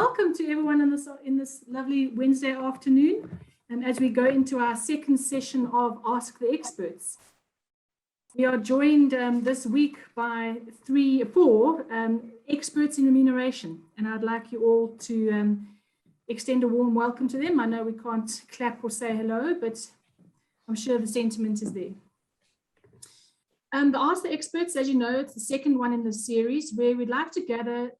welcome to everyone in this lovely Wednesday afternoon, as we go into our second session of Ask the Experts. We are joined this week by four experts in remuneration, and I'd like you all to extend a warm welcome to them. I know we can't clap or say hello, but I'm sure the sentiment is there. The Ask the Experts, as you know, it's the second one in the series where we'd like to gather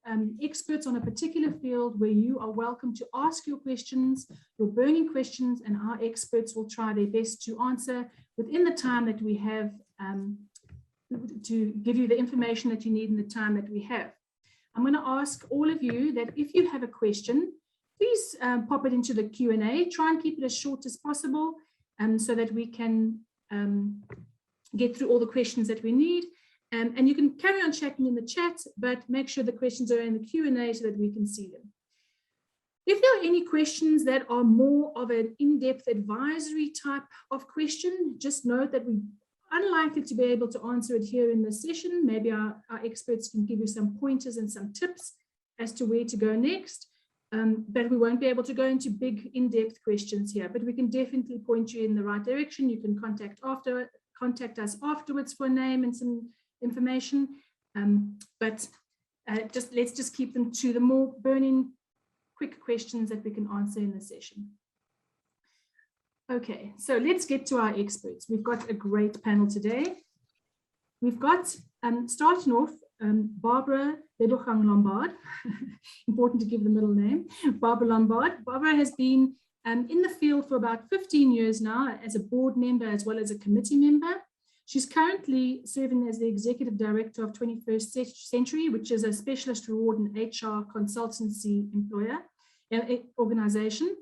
experts on a particular field where you are welcome to ask your questions, your burning questions, and our experts will try their best to answer within the time that we have to give you the information that you need in the time that we have. I'm going to ask all of you that if you have a question, please pop it into the Q&A. Try and keep it as short as possible so that we can get through all the questions that we need. And you can carry on chatting in the chat, but make sure the questions are in the Q&A so that we can see them. If there are any questions that are more of an in-depth advisory type of question, just note that we're unlikely to be able to answer it here in this session. Maybe our experts can give you some pointers and some tips as to where to go next. But we won't be able to go into big in-depth questions here, but we can definitely point you in the right direction. You can contact us afterwards for a name and some information, but let's just keep them to the more burning, quick questions that we can answer in the session. Okay, so let's get to our experts. We've got a great panel today. We've got, starting off, Barbara Lombard. Important to give the middle name, Barbara Lombard. Barbara has been in the field for about 15 years now as a board member as well as a committee member. She's currently serving as the executive director of 21st Century, which is a specialist reward and HR consultancy organization,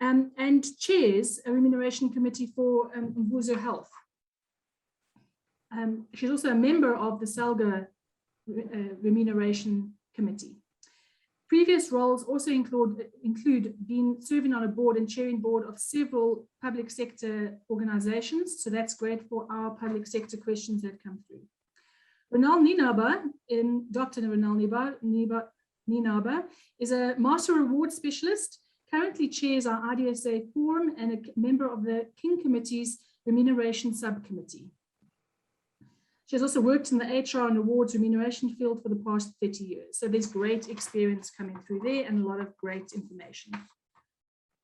and chairs a remuneration committee for Bussin Health. She's also a member of the SALGA remuneration committee. Previous roles also include being serving on a board and chairing board of several public sector organizations. So that's great for our public sector questions that come through. Ronel Nienaber, Dr. Ronel Nienaber is a master reward specialist, currently chairs our IoDSA forum and a member of the King Committee's remuneration subcommittee. She has also worked in the HR and awards remuneration field for the past 30 years. So there's great experience coming through there and a lot of great information.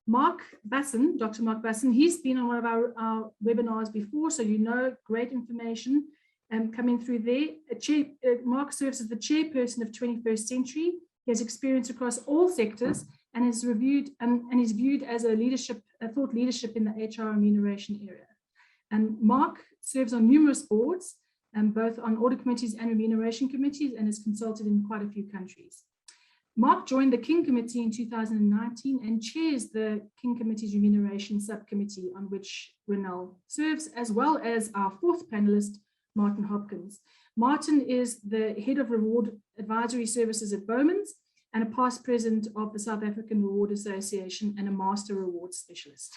Mark Bussin, Dr. Mark Bussin, he's been on one of our webinars before, so you know great information coming through there. Mark serves as the chairperson of 21st Century. He has experience across all sectors and is reviewed and is viewed as a thought leadership in the HR remuneration area. And Mark serves on numerous boards, both on audit committees and remuneration committees, and has consulted in quite a few countries. Mark joined the King Committee in 2019 and chairs the King Committee's remuneration subcommittee, on which Ronel serves, as well as our fourth panelist, Martin Hopkins. Martin is the head of reward advisory services at Bowmans and a past president of the South African Reward Association and a master reward specialist.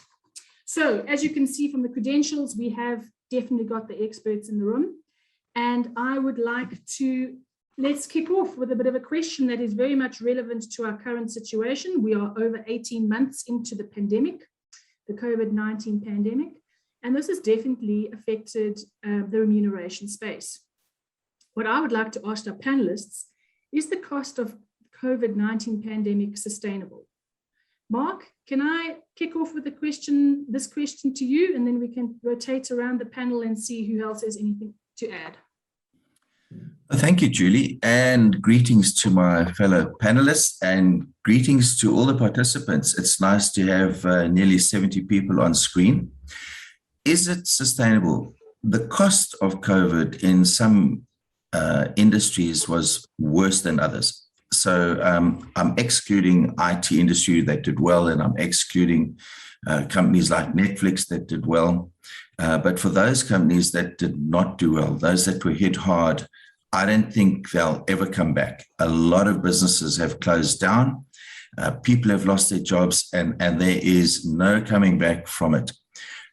So as you can see from the credentials, we have definitely got the experts in the room. And I would like to, let's kick off with a bit of a question that is very much relevant to our current situation. We are over 18 months into the pandemic, the COVID-19 pandemic, and this has definitely affected the remuneration space. What I would like to ask our panelists, is the cost of COVID-19 pandemic sustainable? Mark, can I kick off with this question to you, and then we can rotate around the panel and see who else has anything to add. Thank you, Julie, and greetings to my fellow panelists and greetings to all the participants. It's nice to have nearly 70 people on screen. Is it sustainable? The cost of COVID in some industries was worse than others. So I'm excluding IT industry that did well, and I'm excluding companies like Netflix that did well. But for those companies that did not do well, those that were hit hard, I don't think they'll ever come back. A lot of businesses have closed down. People have lost their jobs, and there is no coming back from it.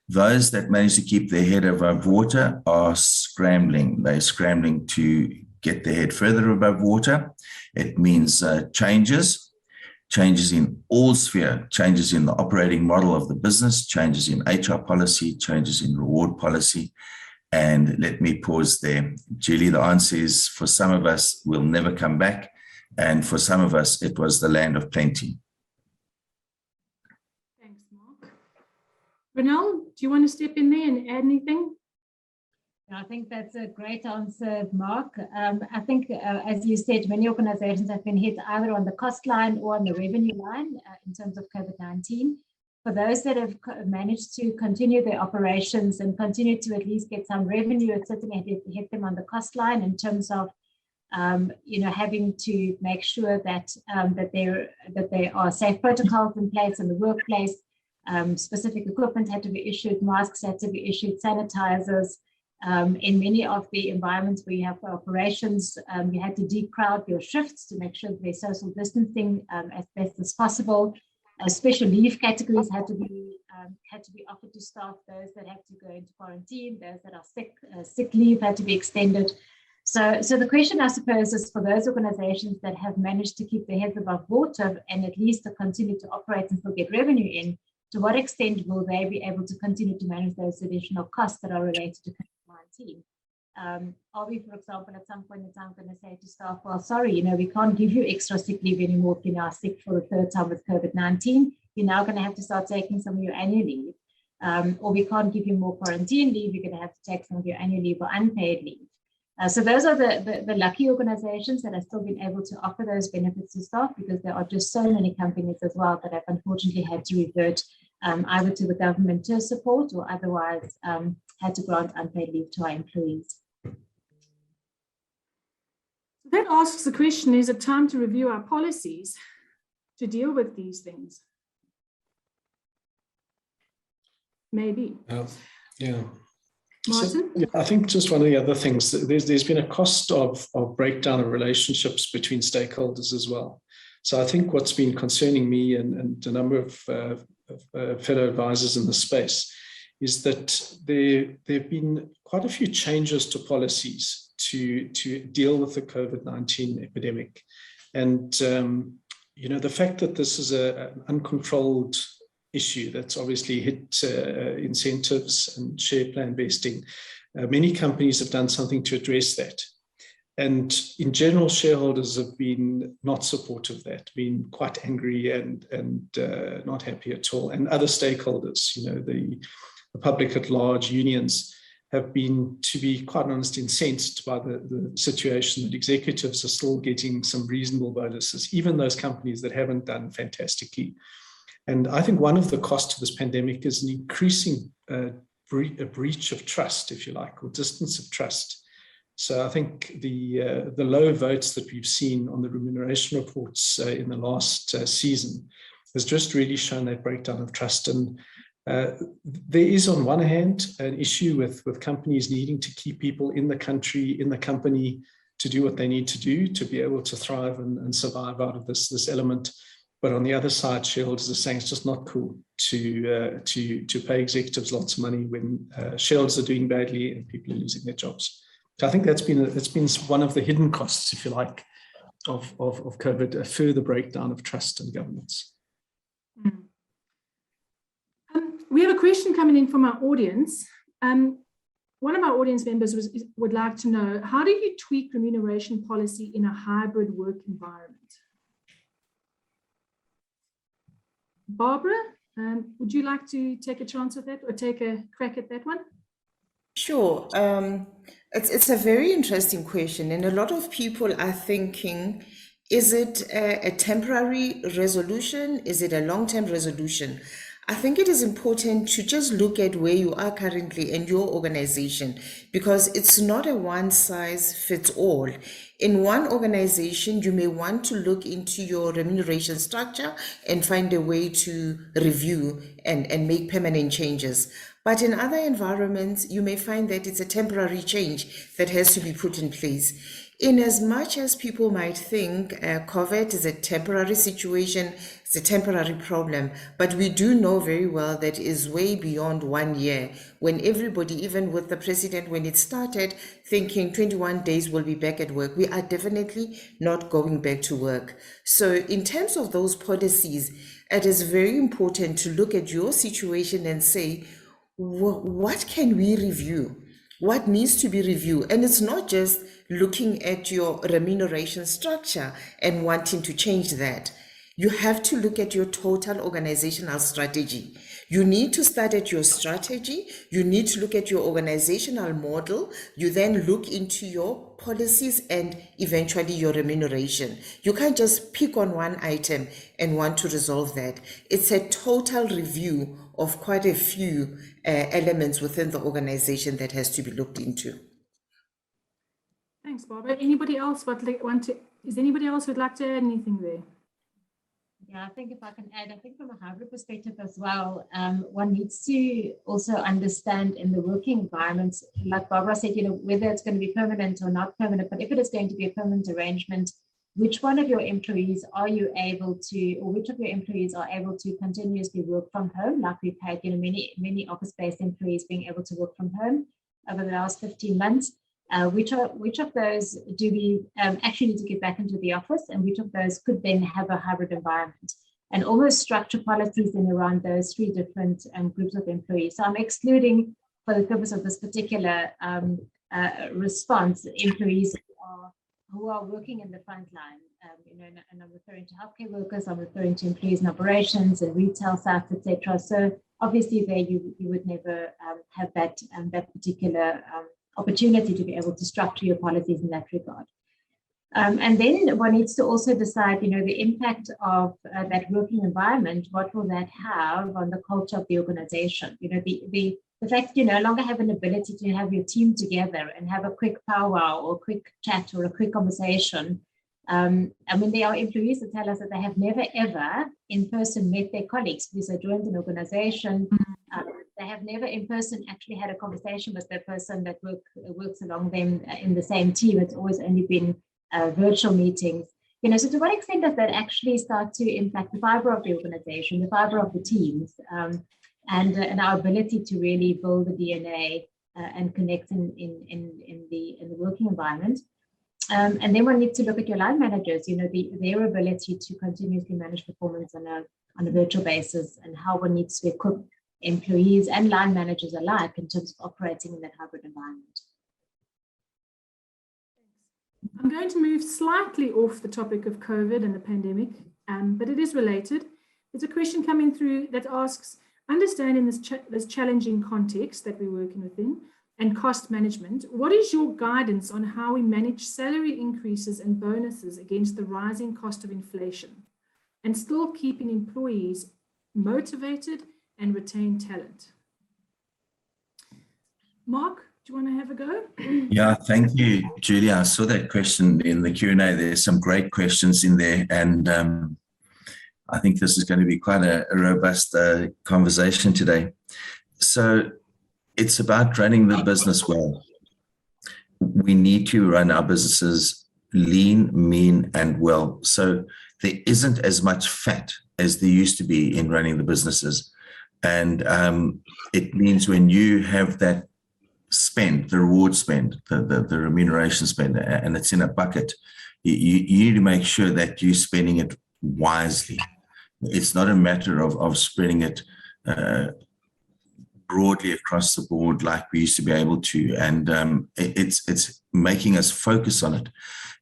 Those that manage to keep their head above water are scrambling. They're scrambling to get their head further above water. It means changes. changes in all sphere, changes in the operating model of the business, changes in HR policy, changes in reward policy. And let me pause there. Julie, the answer is for some of us, we'll never come back. And for some of us, it was the land of plenty. Thanks, Mark. Ronel, do you want to step in there and add anything? I think that's a great answer, Mark. I think, as you said, many organizations have been hit either on the cost line or on the revenue line in terms of COVID-19. For those that have managed to continue their operations and continue to at least get some revenue, it certainly hit them on the cost line in terms of having to make sure that there are safe protocols in place in the workplace. Specific equipment had to be issued, masks had to be issued, sanitizers. In many of the environments where you have operations, you had to decrowd your shifts to make sure that there's social distancing as best as possible. Special leave categories had to be offered to staff. Those that had to go into quarantine, those that are sick leave had to be extended. So the question, I suppose, is for those organizations that have managed to keep their heads above water and at least to continue to operate and still get revenue in, to what extent will they be able to continue to manage those additional costs that are related to COVID-19? Are we, for example, at some point in time going to say to staff, well, sorry, we can't give you extra sick leave anymore if you're now sick for the third time with COVID-19. You're now going to have to start taking some of your annual leave. Or we can't give you more quarantine leave. You're going to have to take some of your annual leave or unpaid leave. So those are the lucky organizations that have still been able to offer those benefits to staff, because there are just so many companies as well that have unfortunately had to revert either to the government to support or otherwise had to grant unpaid leave to our employees. That asks the question, is it time to review our policies to deal with these things? Maybe. Yeah. Martin? So, yeah, I think just one of the other things, there's been a cost of breakdown of relationships between stakeholders as well. So I think what's been concerning me and a number of fellow advisors in the space is that there have been quite a few changes to policies to deal with the COVID-19 epidemic. And, the fact that this is an uncontrolled issue that's obviously hit incentives and share plan vesting, many companies have done something to address that. And in general, shareholders have been not supportive of that, been quite angry and not happy at all. And other stakeholders, the public at large, unions, have been, to be quite honest, incensed by the situation that executives are still getting some reasonable bonuses, even those companies that haven't done fantastically. And I think one of the costs of this pandemic is an increasing breach of trust, if you like, or distance of trust. So I think the low votes that we've seen on the remuneration reports in the last season has just really shown that breakdown of trust. And there is, on one hand, an issue with companies needing to keep people in the country, in the company, to do what they need to do to be able to thrive and survive out of this element. But on the other side, shareholders are saying it's just not cool to pay executives lots of money when shareholders are doing badly and people are losing their jobs. So I think it's been one of the hidden costs, if you like, of COVID, a further breakdown of trust in governance. Mm. We have a question coming in from our audience. One of our audience members would like to know, how do you tweak remuneration policy in a hybrid work environment? Barbara, would you like to take a chance at that or take a crack at that one? Sure. It's a very interesting question, and a lot of people are thinking, is it a temporary resolution? Is it a long-term resolution? I think it is important to just look at where you are currently in your organization, because it's not a one size fits all. In one organization, you may want to look into your remuneration structure and find a way to review and make permanent changes. But in other environments, you may find that it's a temporary change that has to be put in place. In as much as people might think COVID is a temporary situation, it's a temporary problem, but we do know very well that is way beyond 1 year, when everybody, even with the president, when it started, thinking 21 days will be back at work. We are definitely not going back to work. So in terms of those policies, it is very important to look at your situation and say, what can we review? What needs to be reviewed? And it's not just looking at your remuneration structure and wanting to change that. You have to look at your total organizational strategy. You need to start at your strategy. You need to look at your organizational model. You then look into your policies and eventually your remuneration. You can't just pick on one item and want to resolve that. It's a total review of quite a few elements within the organization that has to be looked into. Thanks, Barbara. Anybody else is anybody else who'd like to add anything there? Yeah, I think if I can add, I think from a hybrid perspective as well, one needs to also understand in the working environments, like Barbara said, whether it's going to be permanent or not permanent, but if it is going to be a permanent arrangement, which one of your employees are you able to, or which of your employees are able to continuously work from home? Like we've had, many office-based employees being able to work from home over the last 15 months. Which of those do we actually need to get back into the office, and which of those could then have a hybrid environment, and almost structure policies in around those three different groups of employees. So I'm excluding, for the purpose of this particular response, employees who are working in the front line, and I'm referring to healthcare workers, I'm referring to employees in operations and retail sites, etc. So obviously there you would never have that particular opportunity to be able to structure your policies in that regard. And then one needs to also decide, the impact of that working environment, what will that have on the culture of the organization? The fact that you no longer have an ability to have your team together and have a quick powwow or a quick chat or a quick conversation. There are employees that tell us that they have never ever in person met their colleagues because they joined an organization. They have never in person actually had a conversation with the person that works along them in the same team. It's always only been virtual meetings. So to what extent does that actually start to impact the fiber of the organization, the fiber of the teams, and our ability to really build the DNA and connect in the working environment? And then one needs to look at your line managers, their ability to continuously manage performance on a virtual basis, and how one needs to equip employees and line managers alike in terms of operating in that hybrid environment. I'm going to move slightly off the topic of COVID and the pandemic, but it is related. There's a question coming through that asks, understanding this challenging context that we're working within and cost management, what is your guidance on how we manage salary increases and bonuses against the rising cost of inflation and still keeping employees motivated and retain talent? Mark, do you want to have a go? Yeah, thank you, Julia. I saw that question in the Q&A. There's some great questions in there, and I think this is going to be quite a robust conversation today. So it's about running the business well. We need to run our businesses lean, mean, and well. So there isn't as much fat as there used to be in running the businesses. And it means when you have that spend, the reward spend, the remuneration spend, and it's in a bucket, you need to make sure that you're spending it wisely. It's not a matter of spreading it broadly across the board like we used to be able to. And it's making us focus on it.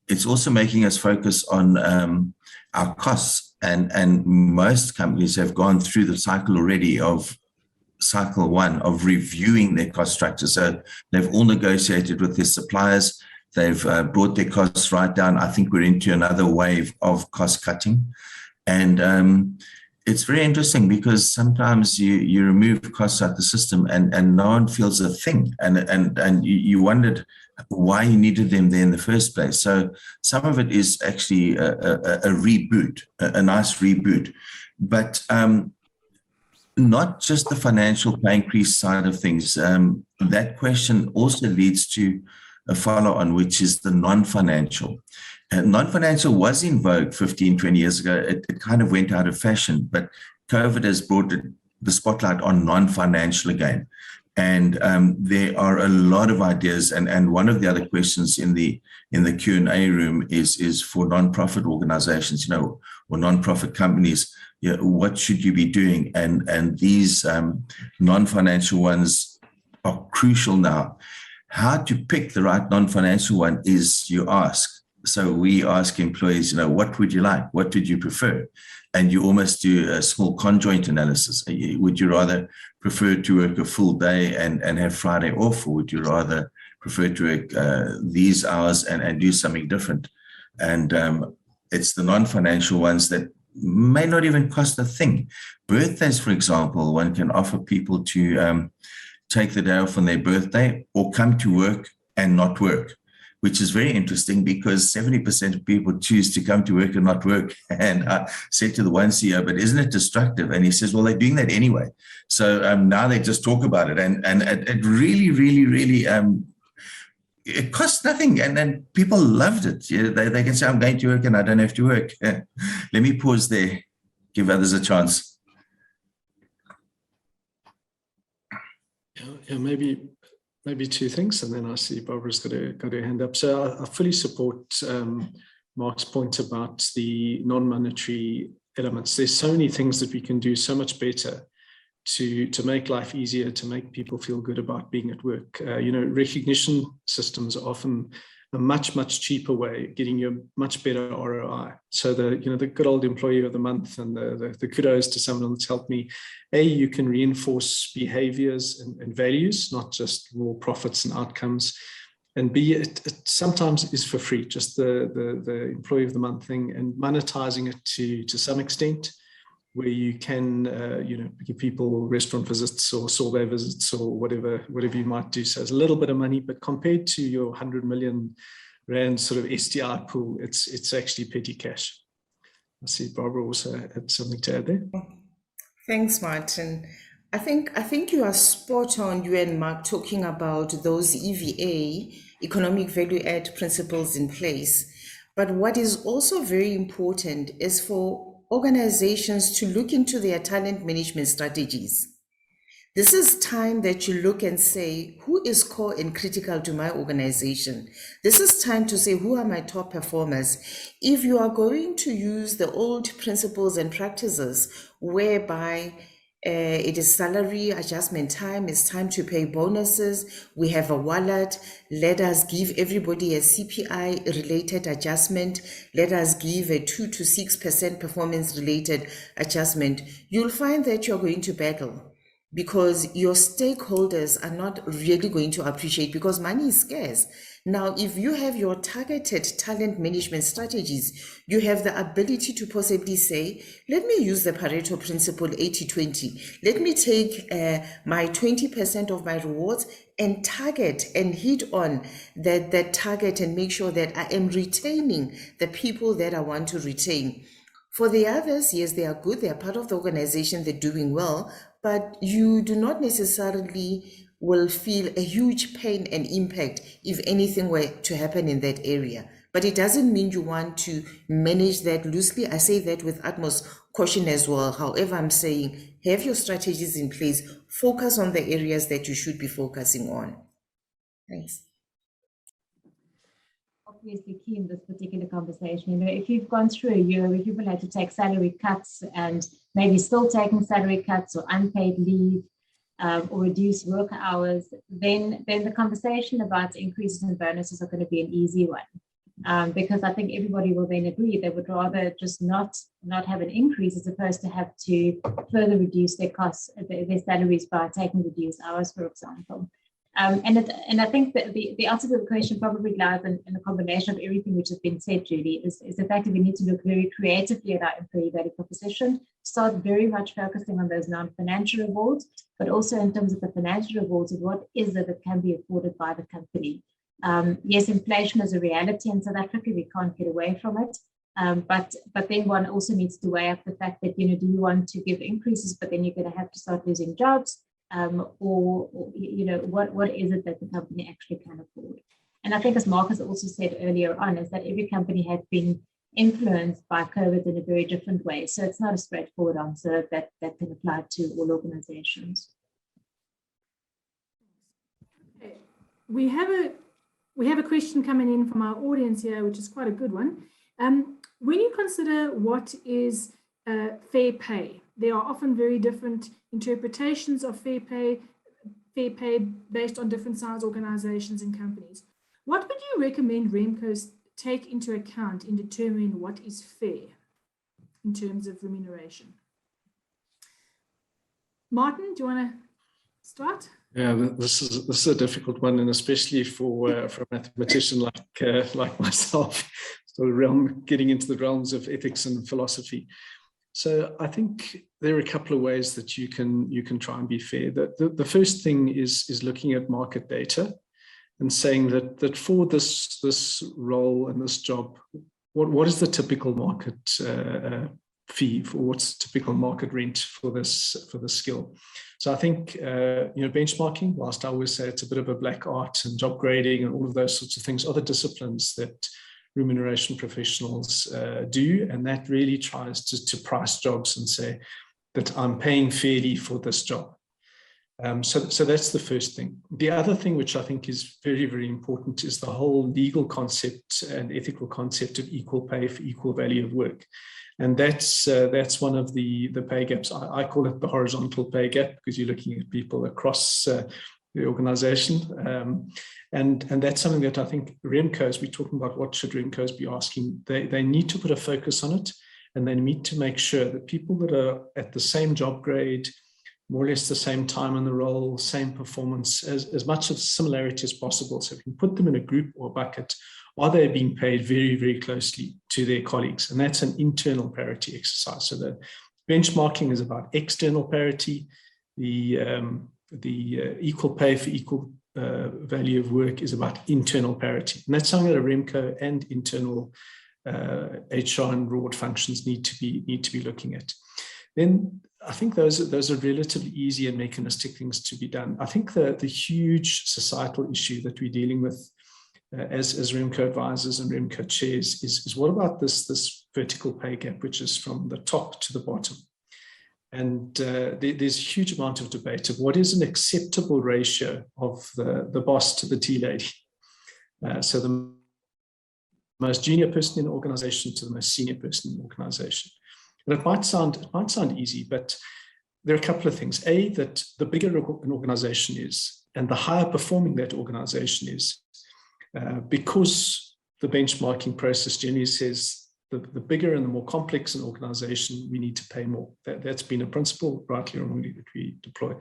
It's also making us focus on our costs. And most companies have gone through the cycle already of cycle one of reviewing their cost structure. So they've all negotiated with their suppliers. They've brought their costs right down. I think we're into another wave of cost cutting. And it's very interesting because sometimes you remove costs out the system and no one feels a thing. And you wondered why you needed them there in the first place. So some of it is actually a reboot, a nice reboot. But not just the financial pay increase side of things. That question also leads to a follow-on, which is the non-financial. Non-financial was in vogue 15, 20 years ago. It kind of went out of fashion, but COVID has brought the spotlight on non-financial again. And there are a lot of ideas. And one of the other questions in the Q&A room is for non-profit organizations, or non-profit companies. What should you be doing? And these non-financial ones are crucial now. How to pick the right non-financial one is you ask. So we ask employees, what would you like? What would you prefer? And you almost do a small conjoint analysis. Would you rather prefer to work a full day and have Friday off, or would you rather prefer to work these hours and do something different? And it's the non-financial ones that may not even cost a thing. Birthdays, for example, one can offer people to take the day off on their birthday or come to work and not work, which is very interesting because 70% of people choose to come to work and not work. And I said to the one CEO, but isn't it destructive? And he says, well, they're doing that anyway. So now they just talk about it. And it really, really, really, it costs nothing. And then people loved it. They can say, I'm going to work and I don't have to work. Let me pause there, give others a chance. Yeah, maybe two things, and then I see Barbara's got her hand up. So I fully support Mark's point about the non-monetary elements. There's so many things that we can do so much better to make life easier, to make people feel good about being at work. Recognition systems are often a much, much cheaper way, getting you a much better ROI. So the good old employee of the month and the kudos to someone that's helped me. A, you can reinforce behaviors and values, not just raw profits and outcomes. And B, it sometimes is for free, just the employee of the month thing, and monetizing it to some extent, where you can give people restaurant visits or sorbet visits or whatever you might do. So it's a little bit of money, but compared to your 100 million rand sort of STI pool, it's actually petty cash. I see Barbara also had something to add there. Thanks, Martin. I think you are spot on, you and Mark, talking about those EVA, economic value add principles in place. But what is also very important is for organizations to look into their talent management strategies. This is time that you look and say, who is core and critical to my organization? This is time to say, who are my top performers? If you are going to use the old principles and practices whereby it is salary adjustment time, it's time to pay bonuses, we have a wallet, let us give everybody a CPI related adjustment, let us give a 2 to 6% performance related adjustment, you'll find that you're going to battle because your stakeholders are not really going to appreciate, because money is scarce. Now, if you have your targeted talent management strategies, you have the ability to possibly say, let me use the Pareto principle 80-20. Let me take my 20% of my rewards and target and hit on that target and make sure that I am retaining the people that I want to retain. For the others, yes, they are good. They are part of the organization. They're doing well, but you do not necessarily will feel a huge pain and impact if anything were to happen in that area. But it doesn't mean you want to manage that loosely. I say that with utmost caution as well. However, I'm saying have your strategies in place, focus on the areas that you should be focusing on. Thanks. Obviously key in this particular conversation, if you've gone through a year where people had to take salary cuts and maybe still taking salary cuts or unpaid leave, or reduce work hours, then the conversation about increases in bonuses are going to be an easy one. Because I think everybody will then agree they would rather just not have an increase as opposed to have to further reduce their costs, their salaries by taking reduced hours, for example. And I think that the answer to the question probably lies in the combination of everything which has been said, Julie, is the fact that we need to look very creatively at our employee value proposition, start very much focusing on those non-financial rewards, but also in terms of the financial rewards of what is it that can be afforded by the company. Yes, inflation is a reality in South Africa. We can't get away from it. But then one also needs to weigh up the fact that, do you want to give increases, but then you're going to have to start losing jobs, or what is it that the company actually can afford? And I think, as Mark has also said earlier on, is that every company has been influenced by COVID in a very different way. So it's not a straightforward answer that can apply to all organizations. We have a question coming in from our audience here, which is quite a good one. When you consider what is fair pay, there are often very different interpretations of fair pay based on different size organizations and companies. What would you recommend Remcos take into account in determining what is fair in terms of remuneration? Martin, do you want to start? Yeah, this is a difficult one, and especially for a mathematician like myself, so getting into the realms of ethics and philosophy. So I think there are a couple of ways that you can try and be fair. The first thing is looking at market data and saying that for this role and this job, what is the typical market fee, for what's the typical market rent for this skill? So I think benchmarking, whilst I always say it's a bit of a black art, and job grading and all of those sorts of things are the disciplines that remuneration professionals do, and that really tries to price jobs and say that I'm paying fairly for this job. So that's the first thing. The other thing, which I think is very, very important, is the whole legal concept and ethical concept of equal pay for equal value of work. And that's one of the pay gaps. I call it the horizontal pay gap, because you're looking at people across the organization. And that's something that I think Remcos, we're talking about what should Remcos be asking. They need to put a focus on it, and they need to make sure that people that are at the same job grade, more or less the same time in the role, same performance, as much of similarity as possible. So if you put them in a group or bucket, are they being paid very, very closely to their colleagues? And that's an internal parity exercise. So the benchmarking is about external parity. The equal pay for equal value of work is about internal parity. And that's something that a Remco and internal HR and reward functions need to be looking at. Then I think those are relatively easy and mechanistic things to be done. I think the huge societal issue that we're dealing with as Remco advisors and Remco chairs is what about this vertical pay gap, which is from the top to the bottom? And there's a huge amount of debate of what is an acceptable ratio of the boss to the tea lady. So the most junior person in the organization to the most senior person in the organization. And it might sound easy, but there are a couple of things. A, that the bigger an organization is and the higher performing that organization is, because the benchmarking process generally says the bigger and the more complex an organization, we need to pay more. That's been a principle, rightly or wrongly, that we deploy.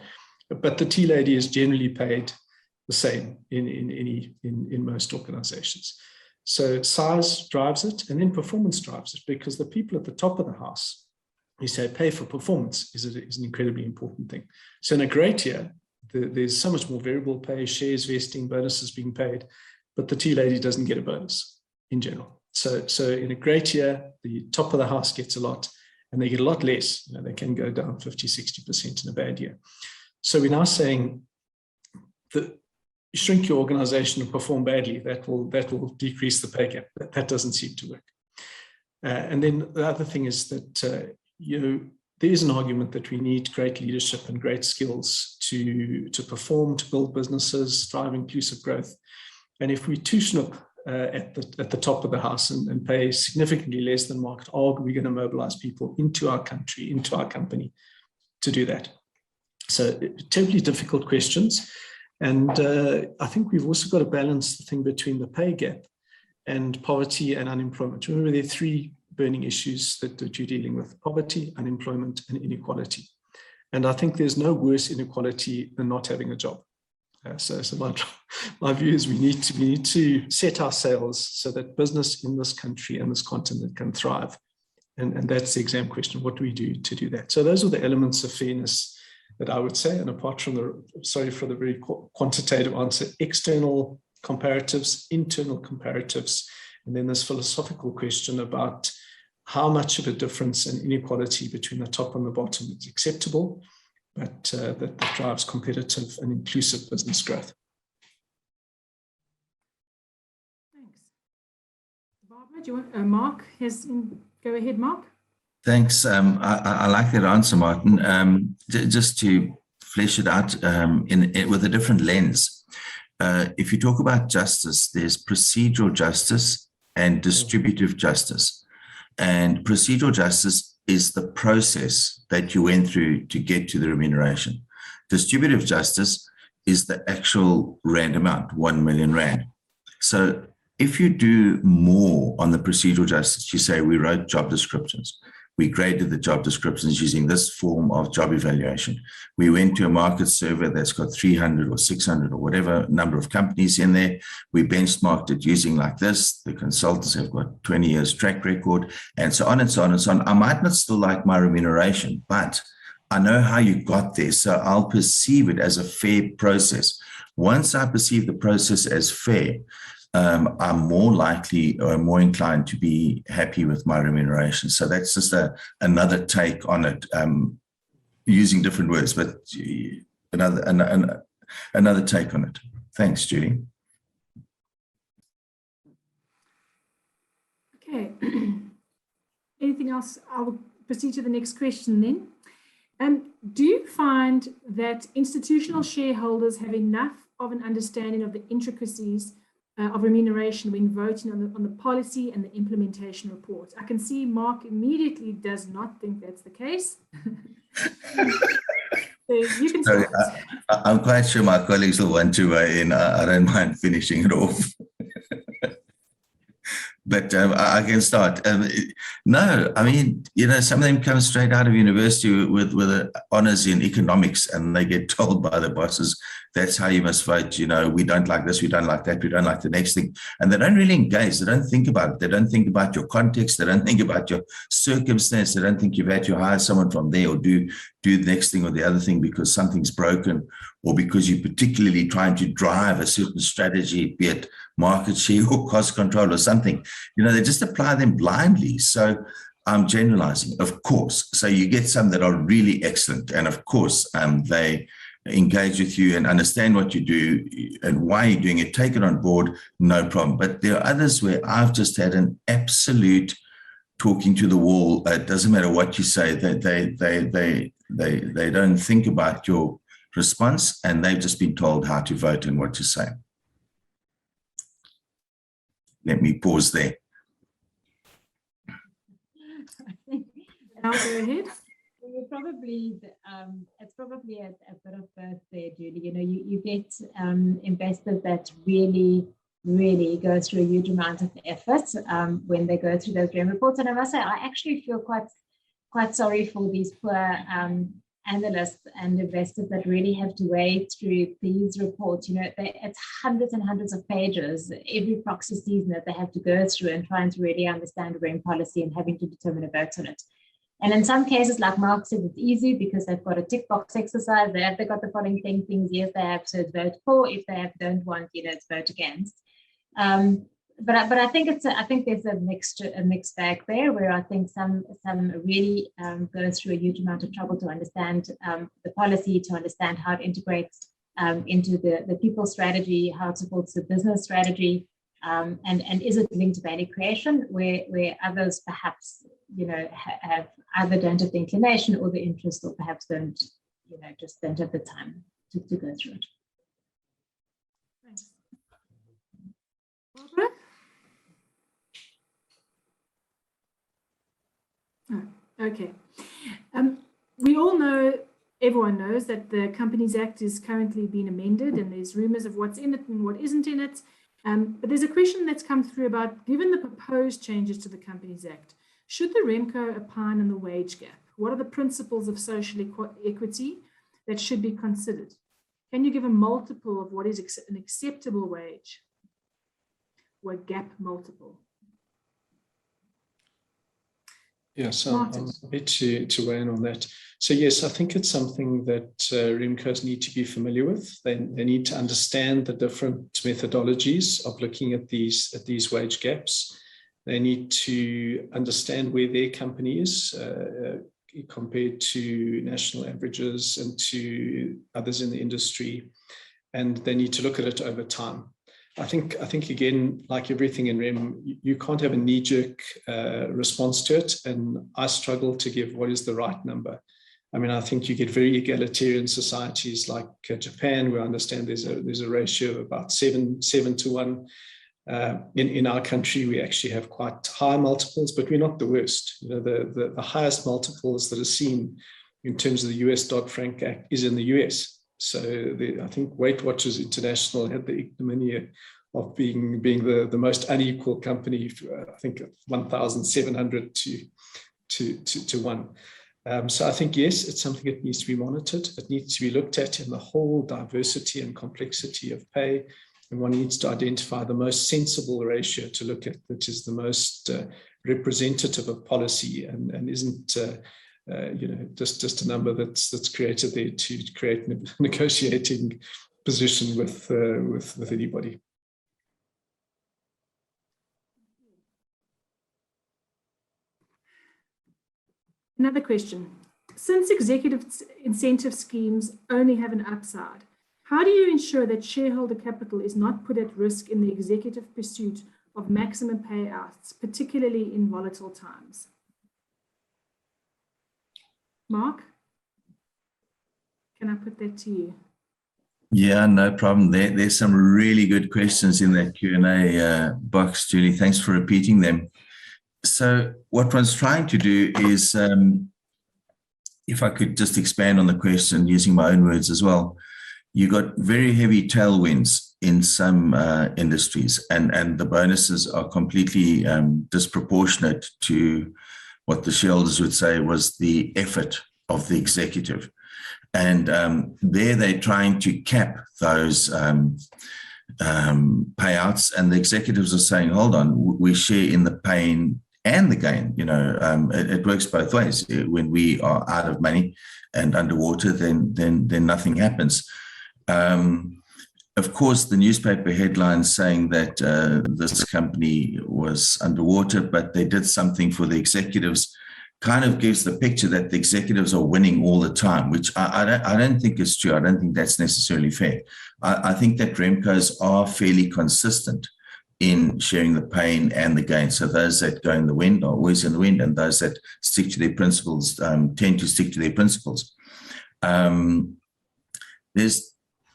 But the tea lady is generally paid the same in most organizations. So size drives it, and then performance drives it, because the people at the top of the house, we say pay for performance is an incredibly important thing. So in a great year, there's so much more variable pay, shares vesting, bonuses being paid, but the tea lady doesn't get a bonus in general. So in a great year, the top of the house gets a lot, and they get a lot less. They can go down 50, 60% in a bad year. So we're now saying that you shrink your organization and perform badly, that will decrease the pay gap. That doesn't seem to work. And then the other thing is that there is an argument that we need great leadership and great skills to perform, to build businesses, drive inclusive growth. And if we too snook at the top of the house and pay significantly less than market, are we going to mobilize people into our country, into our company to do that? So terribly difficult questions. And I think we've also got to balance the thing between the pay gap and poverty and unemployment. Remember, there are three burning issues that you're dealing with: poverty, unemployment, and inequality. And I think there's no worse inequality than not having a job. So my view is we need to set our sails so that business in this country and this continent can thrive. And that's the exam question. What do we do to do that? So those are the elements of fairness that I would say. And apart from sorry for the very quantitative answer, external comparatives, internal comparatives, and then this philosophical question about how much of a difference and inequality between the top and the bottom is acceptable, but that drives competitive and inclusive business growth. Thanks. Barbara, do you want, Mark go ahead, Mark. Thanks. I like that answer, Martin. Just to flesh it out with a different lens. If you talk about justice, there's procedural justice and distributive justice. And procedural justice is the process that you went through to get to the remuneration. Distributive justice is the actual rand amount, 1 million rand. So if you do more on the procedural justice, you say we wrote job descriptions. We graded the job descriptions using this form of job evaluation. We went to a market survey that's got 300 or 600 or whatever number of companies in there. We benchmarked it using like this. The consultants have got 20 years track record, and so on and so on and so on. I might not still like my remuneration, but I know how you got there, so I'll perceive it as a fair process. Once I perceive the process as fair, I'm more likely or more inclined to be happy with my remuneration. So that's just another take on it, using different words, but another take on it. Thanks, Julie. Okay. Anything else? I will proceed to the next question then. Do you find that institutional shareholders have enough of an understanding of the intricacies of remuneration when voting on the policy and the implementation report? I can see Mark immediately does not think that's the case. So you can start. I'm quite sure my colleagues will want to weigh in. I don't mind finishing it off. But I can start. No, I mean, some of them come straight out of university with honors in economics, and they get told by the bosses, that's how you must vote. We don't like this, we don't like that, we don't like the next thing. And they don't really engage. They don't think about it. They don't think about your context. They don't think about your circumstance. They don't think you've had to hire someone from there or do the next thing or the other thing because something's broken or because you're particularly trying to drive a certain strategy, be it market share or cost control or something. They just apply them blindly. So I'm generalizing, of course. So you get some that are really excellent. And of course, they engage with you and understand what you do and why you're doing it, take it on board, no problem. But there are others where I've just had an absolute talking to the wall. It doesn't matter what you say, they don't think about your response, and they've just been told how to vote and what to say. Let me pause there. I'll go ahead. It's probably a bit of both there, Julie. You get investors that really go through a huge amount of effort when they go through those REM reports. And I must say, I actually feel quite sorry for these poor analysts and investors that really have to wade through these reports. It's hundreds and hundreds of pages every proxy season that they have to go through and trying to really understand REM policy and having to determine a vote on it. And in some cases, like Mark said, it's easy because they've got a tick box exercise. They've got the following things. Yes, they have to vote for. If they don't want, it's vote against. But I think there's a mixed bag there, where I think some really go through a huge amount of trouble to understand the policy, to understand how it integrates into the people strategy, how it supports the business strategy, and is it linked to value creation, where others perhaps have either don't have the inclination or the interest, or perhaps just don't have the time to go through it. Thanks. Barbara? Oh, okay. We all know, everyone knows that the Companies Act is currently being amended, and there's rumours of what's in it and what isn't in it. But there's a question that's come through about, given the proposed changes to the Companies Act, should the REMCO opine on the wage gap? What are the principles of social equity that should be considered? Can you give a multiple of what is an acceptable wage, or a gap multiple? Yes, I'm happy to weigh in on that. So yes, I think it's something that REMCOs need to be familiar with. They need to understand the different methodologies of looking at these wage gaps. They need to understand where their company is compared to national averages and to others in the industry. And they need to look at it over time. I think again, like everything in REM, you can't have a knee-jerk response to it. And I struggle to give what is the right number. I mean, I think you get very egalitarian societies like Japan, where I understand there's a ratio of about 7 to 1. In our country, we actually have quite high multiples, but we're not the worst. You know, the highest multiples that are seen in terms of the US Dodd-Frank Act is in the US. So I think Weight Watchers International had the ignominy of being the most unequal company, I think 1,700 to 1. So I think, yes, it's something that needs to be monitored. It needs to be looked at in the whole diversity and complexity of pay. And one needs to identify the most sensible ratio to look at, which is the most representative of policy and isn't just a number that's created there to create a negotiating position with anybody. Another question. Since executive incentive schemes only have an upside, how do you ensure that shareholder capital is not put at risk in the executive pursuit of maximum payouts, particularly in volatile times? Mark, can I put that to you? Yeah, no problem. There's some really good questions in that Q&A box, Julie. Thanks for repeating them. So what one's trying to do is, if I could just expand on the question using my own words as well, you got very heavy tailwinds in some industries, and the bonuses are completely disproportionate to what the shareholders would say was the effort of the executive. And there they're trying to cap those payouts, and the executives are saying, hold on, we share in the pain and the gain. You know, it works both ways. When we are out of money and underwater, then nothing happens. Of course, the newspaper headlines saying that this company was underwater, but they did something for the executives, kind of gives the picture that the executives are winning all the time, which I don't think is true. I don't think that's necessarily fair. I think that Remcos are fairly consistent in sharing the pain and the gain. So those that go in the wind are always in the wind, and those that stick to their principles tend to stick to their principles.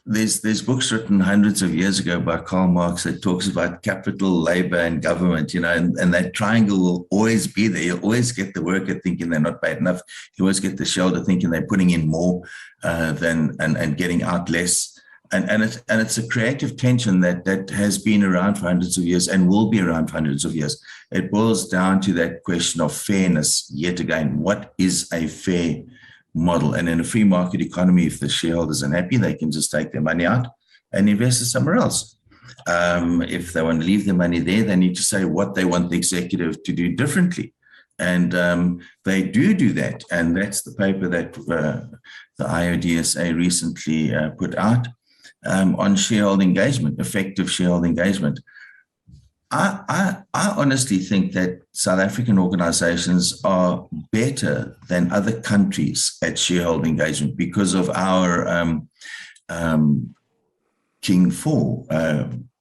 There's books written hundreds of years ago by Karl Marx that talks about capital, labor, and government, you know, and that triangle will always be there. You'll always get the worker thinking they're not paid enough. You always get the shareholder thinking they're putting in more and getting out less. And it's a creative tension that has been around for hundreds of years and will be around for hundreds of years. It boils down to that question of fairness yet again. What is a fair model? And in a free market economy, if the shareholders are unhappy, they can just take their money out and invest it somewhere else. If they want to leave their money there, they need to say what they want the executive to do differently. And they do that. And that's the paper that the IoDSA recently put out on shareholder engagement, effective shareholder engagement. I honestly think that South African organizations are better than other countries at shareholder engagement because of our King 4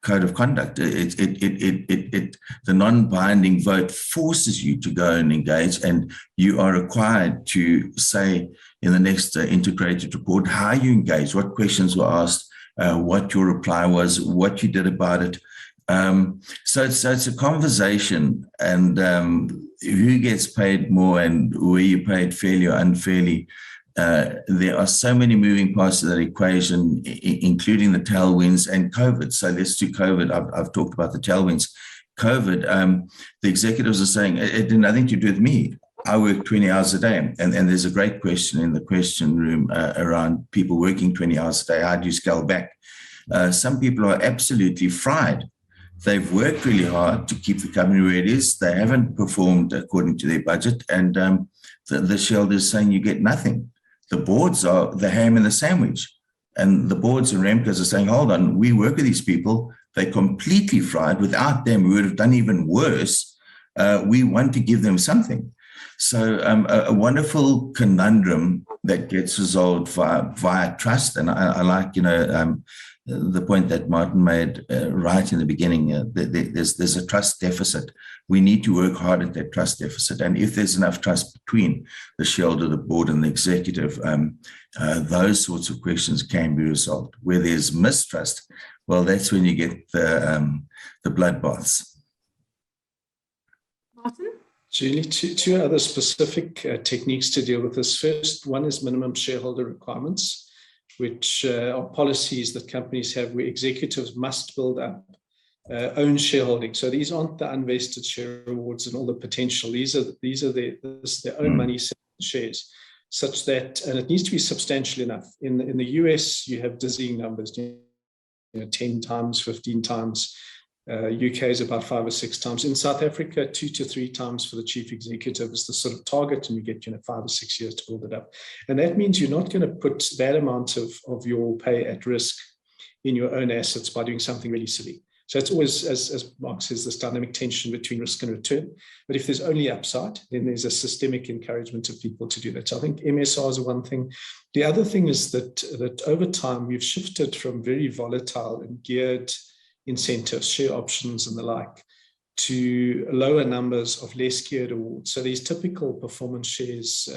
code of conduct. The non-binding vote forces you to go and engage, and you are required to say in the next integrated report how you engage, what questions were asked, what your reply was, what you did about it. So it's a conversation, and who gets paid more and were you paid fairly or unfairly. There are so many moving parts of that equation, including the tailwinds and COVID. So let's do COVID. I've talked about the tailwinds. COVID, the executives are saying it had nothing to do with me. I work 20 hours a day. And there's a great question in the question room around people working 20 hours a day. How do you scale back? Some people are absolutely fried. They've worked really hard to keep the company where it is. They haven't performed according to their budget. And the shareholders saying you get nothing. The boards are the ham and the sandwich. And the boards and Remcos are saying, hold on, we work with these people. They're completely fried. Without them, we would have done even worse. we want to give them something. So a wonderful conundrum that gets resolved via trust. And I like, the point that Martin made right in the beginning. There's a trust deficit. We need to work hard at that trust deficit. And if there's enough trust between the shareholder, the board, and the executive, those sorts of questions can be resolved. Where there's mistrust, well, that's when you get the bloodbaths. Martin? Julie, two other specific techniques to deal with this. First, one is minimum shareholder requirements, which are policies that companies have where executives must build up own shareholding. So these aren't the unvested share awards and all the potential. These are their own money shares, such that, and it needs to be substantial enough. In the US, you have dizzying numbers, 10 times, 15 times. UK is about 5 or 6 times. In South Africa, 2 to 3 times for the chief executive is the sort of target, and you get 5 or 6 years to build it up. And that means you're not going to put that amount of your pay at risk in your own assets by doing something really silly. So it's always, as Mark says, this dynamic tension between risk and return. But if there's only upside, then there's a systemic encouragement of people to do that. So I think MSR is one thing. The other thing is that over time, we've shifted from very volatile and geared incentives, share options and the like, to lower numbers of less geared awards. So these typical performance shares,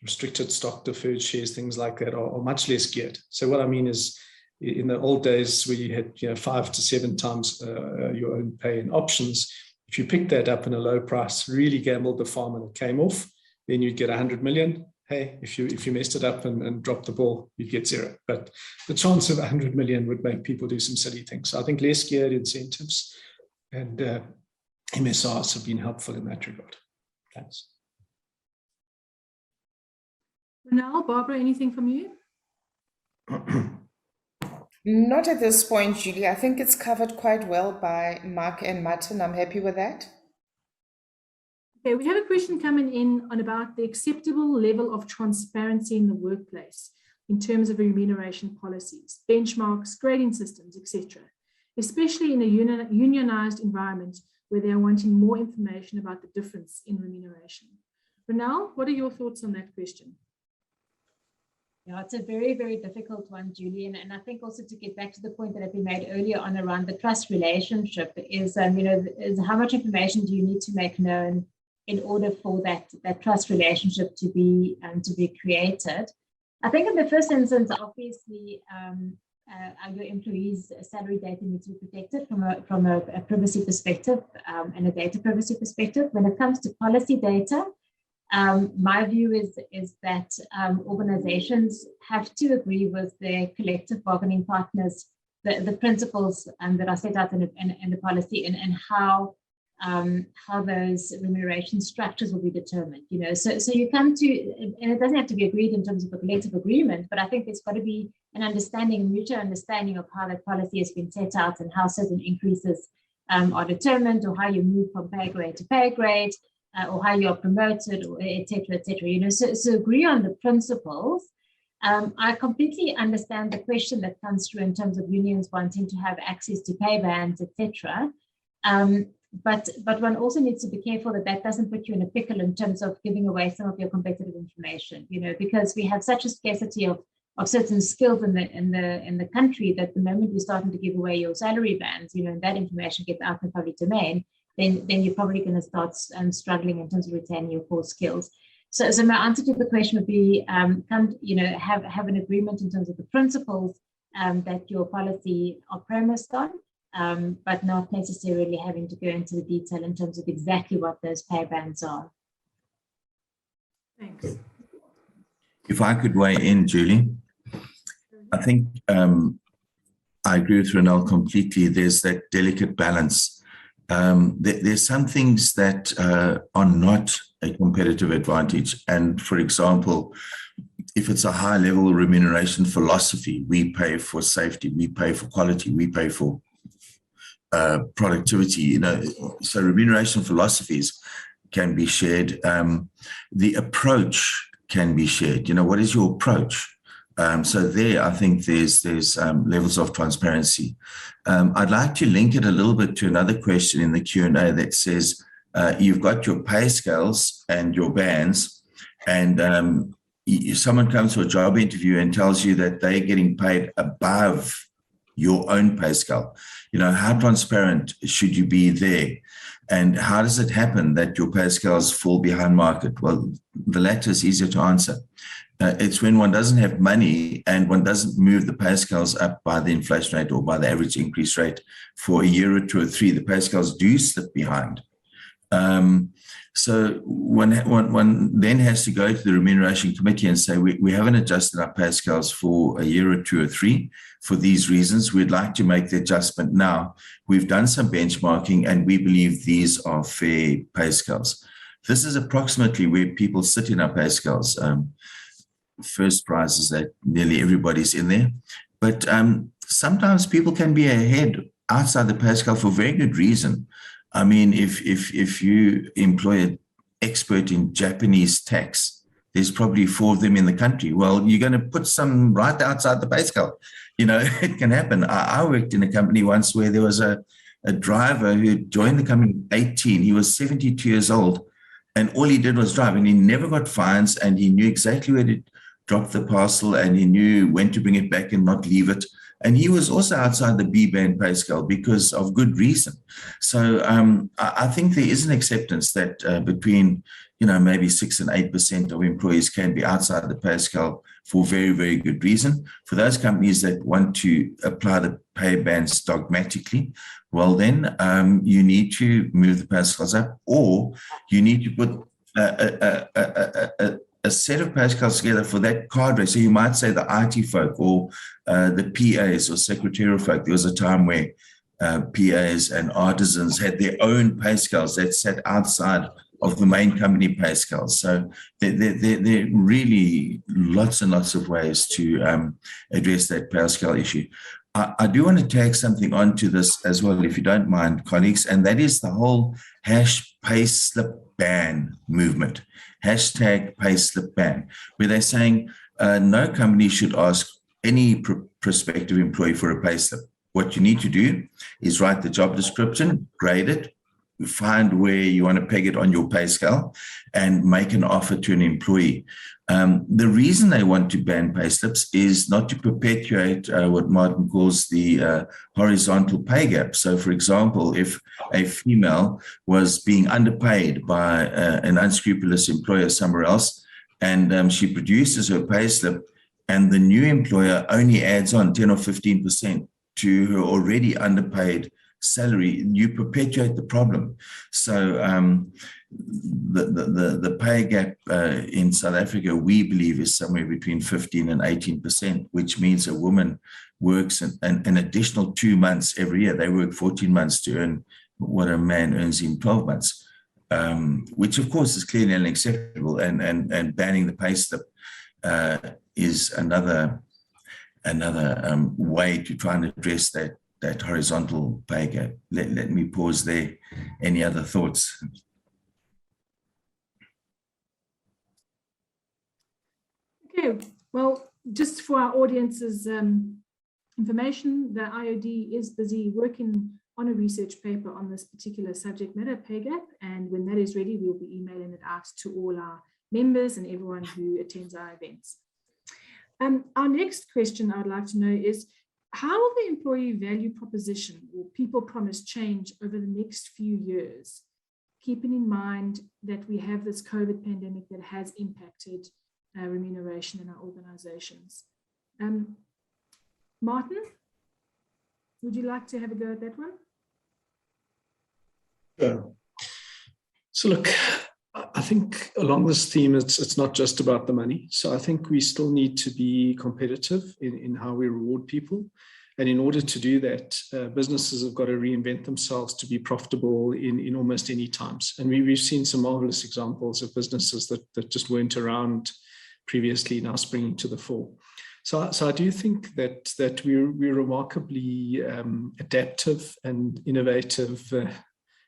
restricted stock, deferred shares, things like that are much less geared. So what I mean is, in the old days where you had 5 to 7 times your own pay in options, if you picked that up in a low price, really gambled the farm and it came off, then you'd get 100 million. Hey, if you messed it up and dropped the ball, you'd get 0. But the chance of 100 million would make people do some silly things. So I think less geared incentives and MSRs have been helpful in that regard. Thanks. Ronel, Barbara, anything from you? Not at this point, Julie. I think it's covered quite well by Mark and Martin. I'm happy with that. Okay, we have a question coming in on about the acceptable level of transparency in the workplace in terms of remuneration policies, benchmarks, grading systems, etc., especially in a unionized environment where they are wanting more information about the difference in remuneration. Ronel, what are your thoughts on that question? Yeah, it's a very, very difficult one, Julie. And I think also to get back to the point that had been made earlier on around the trust relationship is, is how much information do you need to make known in order for that trust relationship to be created. I think in the first instance, obviously, your employees' salary data needs to be protected from a privacy perspective and a data privacy perspective. When it comes to policy data, my view is that organizations have to agree with their collective bargaining partners, the principles that are set out in the policy and how those remuneration structures will be determined. So you come to, and it doesn't have to be agreed in terms of a collective agreement, but I think there's got to be an understanding, a mutual understanding of how that policy has been set out and how certain increases are determined, or how you move from pay grade to pay grade, or how you are promoted, or et cetera, so agree on the principles. I completely understand the question that comes through in terms of unions wanting to have access to pay bands, etc. But one also needs to be careful that doesn't put you in a pickle in terms of giving away some of your competitive information, because we have such a scarcity of certain skills in the country that the moment you're starting to give away your salary bands, and that information gets out in the public domain, then you're probably going to start struggling in terms of retaining your core skills. So my answer to the question would be, have an agreement in terms of the principles that your policy are premised on, but not necessarily having to go into the detail in terms of exactly what those pay bands are. Thanks. If I could weigh in, Julie, I think I agree with Ronel completely. There's that delicate balance. There's some things that are not a competitive advantage. And for example, if it's a high level remuneration philosophy, we pay for safety, we pay for quality, we pay for productivity, so remuneration philosophies can be shared. The approach can be shared. What is your approach? So there, I think there's levels of transparency. I'd like to link it a little bit to another question in the Q&A that says, you've got your pay scales and your bands, and someone comes to a job interview and tells you that they're getting paid above your own pay scale. How transparent should you be there? And how does it happen that your pay scales fall behind market? Well, the latter is easier to answer. It's when one doesn't have money and one doesn't move the pay scales up by the inflation rate or by the average increase rate for a year or two or three. The pay scales do slip behind. So one then has to go to the Remuneration Committee and say, we haven't adjusted our pay scales for a year or two or three for these reasons. We'd like to make the adjustment now. We've done some benchmarking and we believe these are fair pay scales. This is approximately where people sit in our pay scales. First prize is that nearly everybody's in there. But sometimes people can be ahead outside the pay scale for very good reason. I mean, if you employ an expert in Japanese tax, there's probably 4 of them in the country. Well, you're going to put some right outside the pay scale. It can happen. I worked in a company once where there was a driver who joined the company at 18. He was 72 years old, and all he did was drive, and he never got fines, and he knew exactly where to drop the parcel, and he knew when to bring it back and not leave it. And he was also outside the B-band pay scale because of good reason. So I think there is an acceptance that between, maybe 6 and 8% of employees can be outside the pay scale for very, very good reason. For those companies that want to apply the pay bands dogmatically, well, then you need to move the pay scales up, or you need to put a set of pay scales together for that cadre. So you might say the IT folk or the PAs or secretarial folk. There was a time where PAs and artisans had their own pay scales that sat outside of the main company pay scales. So there are really lots and lots of ways to address that pay scale issue. I do want to tag something onto this as well, if you don't mind, colleagues, and that is the whole #payslip ban movement. #payslip ban, where they're saying no company should ask any prospective employee for a payslip. What you need to do is write the job description, grade it, find where you want to peg it on your pay scale, and make an offer to an employee. The reason they want to ban payslips is not to perpetuate what Martin calls the horizontal pay gap. So, for example, if a female was being underpaid by an unscrupulous employer somewhere else, and she produces her payslip, and the new employer only adds on 10 or 15% to her already underpaid salary, you perpetuate the problem. So the pay gap in South Africa, we believe, is somewhere between 15 and 18%, which means a woman works an additional 2 months every year. They work 14 months to earn what a man earns in 12 months, which of course is clearly unacceptable. And banning the pay slip is another way to try and address that horizontal pay gap. Let me pause there. Any other thoughts? Okay, well, just for our audience's information, the IoD is busy working on a research paper on this particular subject matter, pay gap, and when that is ready, we'll be emailing it out to all our members and everyone who attends our events. Our next question I would like to know is, how will the employee value proposition or people promise change over the next few years, keeping in mind that we have this COVID pandemic that has impacted remuneration in our organizations? Martin, would you like to have a go at that one? Sure. So look, I think along this theme, it's not just about the money. So I think we still need to be competitive in how we reward people. And in order to do that, businesses have got to reinvent themselves to be profitable in almost any times. And we've seen some marvelous examples of businesses that just weren't around previously now springing to the fore. So I do think that we're remarkably adaptive and innovative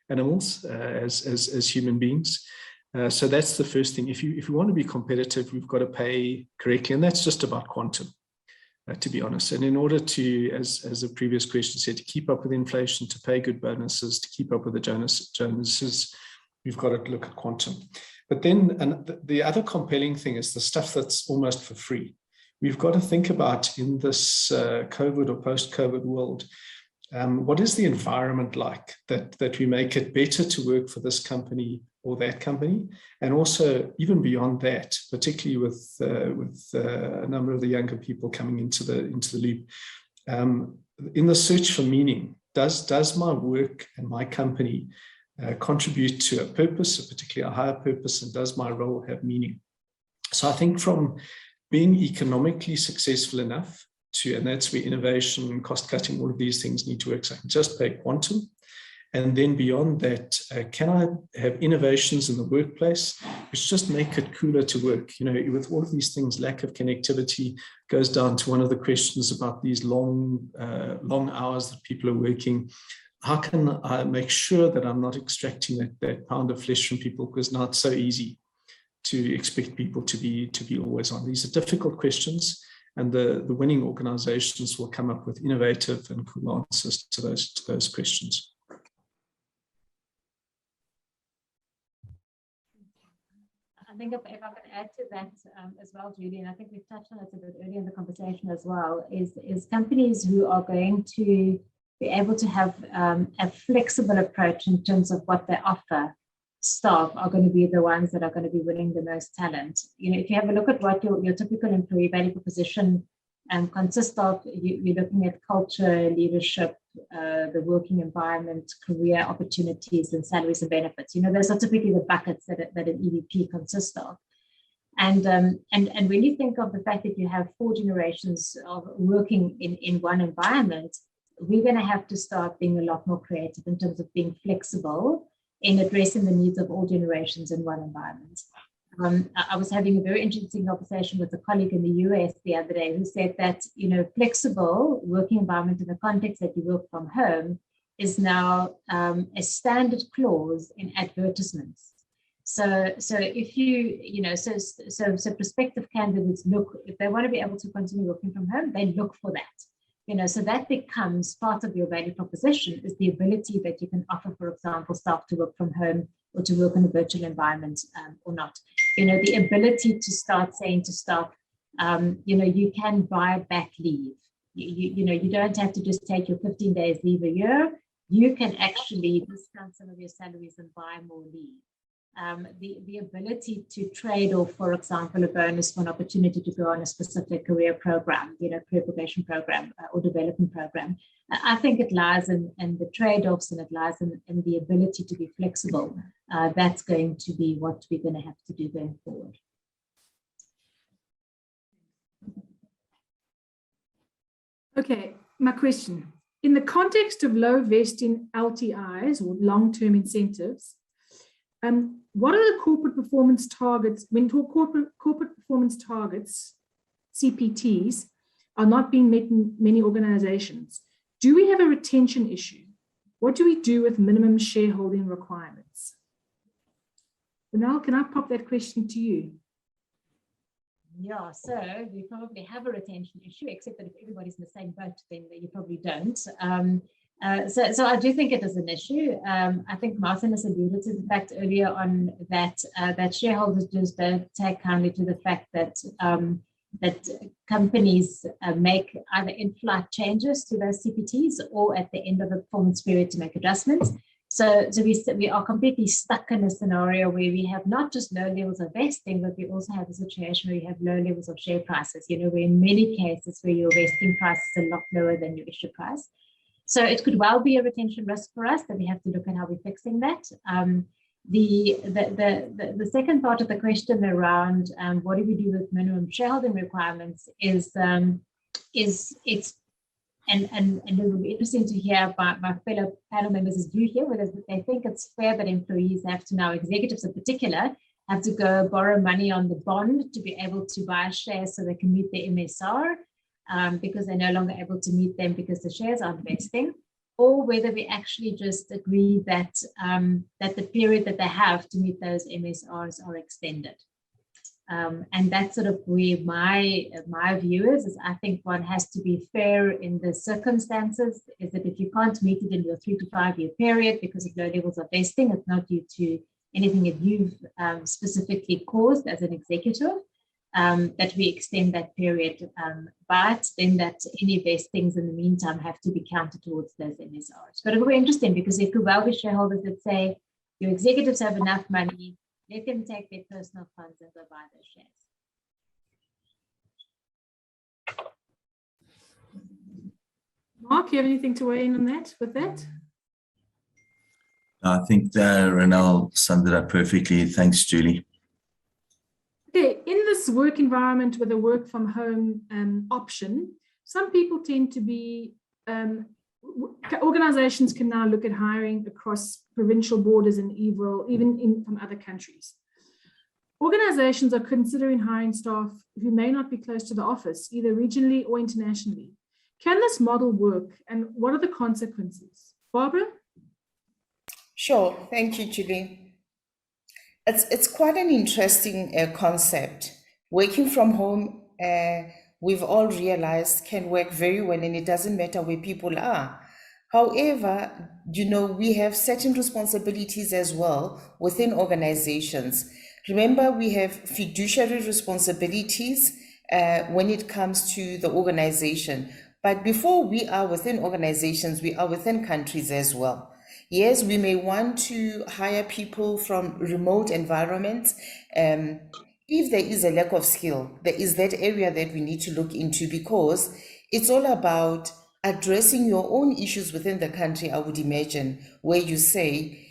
animals as human beings. So that's the first thing. If you want to be competitive, we've got to pay correctly, and that's just about quantum, to be honest. And in order to, as the previous question said, to keep up with inflation, to pay good bonuses, to keep up with the Joneses, we've got to look at quantum. But then the other compelling thing is the stuff that's almost for free. We've got to think about, in this COVID or post-COVID world, what is the environment like that we make it better to work for this company or that company? And also, even beyond that, particularly with a number of the younger people coming into the loop, in the search for meaning, does my work and my company contribute to a purpose, particularly a higher purpose, and does my role have meaning? So I think from being economically successful enough to, and that's where innovation, cost cutting, all of these things need to work. So I can just pay quantum. And then beyond that, can I have innovations in the workplace which just make it cooler to work? You know, with all of these things, lack of connectivity goes down to one of the questions about these long hours that people are working. How can I make sure that I'm not extracting that pound of flesh from people? Because now it's so easy to expect people to be always on. These are difficult questions, and the winning organizations will come up with innovative and cool answers to those questions. I think if I can add to that as well, Julie, and I think we've touched on it a bit earlier in the conversation as well, is companies who are going to be able to have a flexible approach in terms of what they offer staff are going to be the ones that are going to be winning the most talent. You know, if you have a look at what your typical employee value proposition consists of, you're looking at culture, leadership, the working environment, career opportunities, and salaries and benefits. You know, those are typically the buckets that an EVP consists of. And when you think of the fact that you have 4 generations of working in one environment, we're going to have to start being a lot more creative in terms of being flexible in addressing the needs of all generations in one environment. I was having a very interesting conversation with a colleague in the US the other day who said that, you know, flexible working environment in the context that you work from home is now a standard clause in advertisements. So if so prospective candidates look, if they want to be able to continue working from home, they look for that. You know, so that becomes part of your value proposition, is the ability that you can offer, for example, staff to work from home or to work in a virtual environment or not. You know, the ability to start saying to staff, you know, you can buy back leave. You know, you don't have to just take your 15 days leave a year. You can actually discount some of your salaries and buy more leave. The ability to trade off, for example, a bonus for an opportunity to go on a specific career program, you know, career progression program or development program. I think it lies in the trade-offs, and it lies in the ability to be flexible. That's going to be what we're going to have to do going forward. Okay, my question. In the context of low vesting LTIs or long-term incentives, what are the corporate performance targets when corporate performance targets, CPTs, are not being met in many organizations? Do we have a retention issue? What do we do with minimum shareholding requirements? Ronel, can I pop that question to you? Yeah, so we probably have a retention issue, except that if everybody's in the same boat, then you probably don't. So I do think it is an issue. I think Martin has alluded to the fact earlier on that that shareholders just don't take kindly to the fact that that companies make either in-flight changes to those CPTs or at the end of the performance period to make adjustments. So we are completely stuck in a scenario where we have not just low levels of vesting, but we also have a situation where you have low levels of share prices, you know, where in many cases where your vesting price is a lot lower than your issue price. So it could well be a retention risk for us that we have to look at how we're fixing that. The second part of the question around what do we do with minimum shareholding requirements is it's and it will be interesting to hear my fellow panel members' view here, whether they think it's fair that employees have to now, executives in particular, have to go borrow money on the bond to be able to buy shares so they can meet their MSR because they're no longer able to meet them because the shares aren't vesting, or whether we actually just agree that that the period that they have to meet those MSRs are extended. And that's sort of where my view is I think one has to be fair in the circumstances, is that if you can't meet it in your 3 to 5 year period because of low levels of vesting, it's not due to anything that you've specifically caused as an executive, that we extend that period, but then that any vestings in the meantime have to be counted towards those MSRs. But it will be interesting because there could well be shareholders that say, your executives have enough money, let them take their personal funds and go buy those shares. Mark, you have anything to weigh in on that with that? I think Ronel summed it up perfectly. Thanks, Julie. Okay, in this work environment with a work from home option, some people tend to be, organizations can now look at hiring across provincial borders and even from other countries. Organizations are considering hiring staff who may not be close to the office, either regionally or internationally. Can this model work, and what are the consequences? Barbara? Sure, thank you, Julie. It's quite an interesting concept. Working from home, we've all realized can work very well, and it doesn't matter where people are. However, we have certain responsibilities as well within organizations. Remember, we have fiduciary responsibilities when it comes to the organization. But before we are within organizations, we are within countries as well. Yes, we may want to hire people from remote environments. If there is a lack of skill, there is that area that we need to look into, because it's all about addressing your own issues within the country, I would imagine, where you say,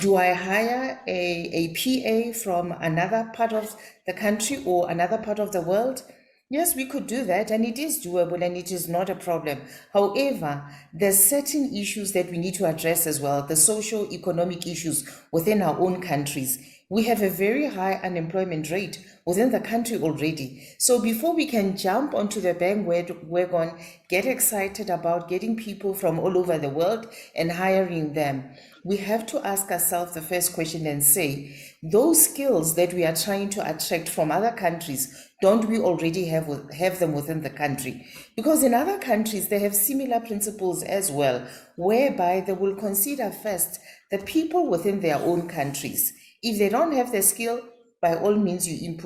do I hire a PA from another part of the country or another part of the world? Yes, we could do that, and it is doable, and it is not a problem. However, there's certain issues that we need to address as well, the socio-economic issues within our own countries. We have a very high unemployment rate within the country already. So before we can jump onto the bandwagon, get excited about getting people from all over the world and hiring them, we have to ask ourselves the first question and say, those skills that we are trying to attract from other countries, don't we already have them within the country? Because in other countries, they have similar principles as well, whereby they will consider first the people within their own countries. If they don't have the skill, by all means, you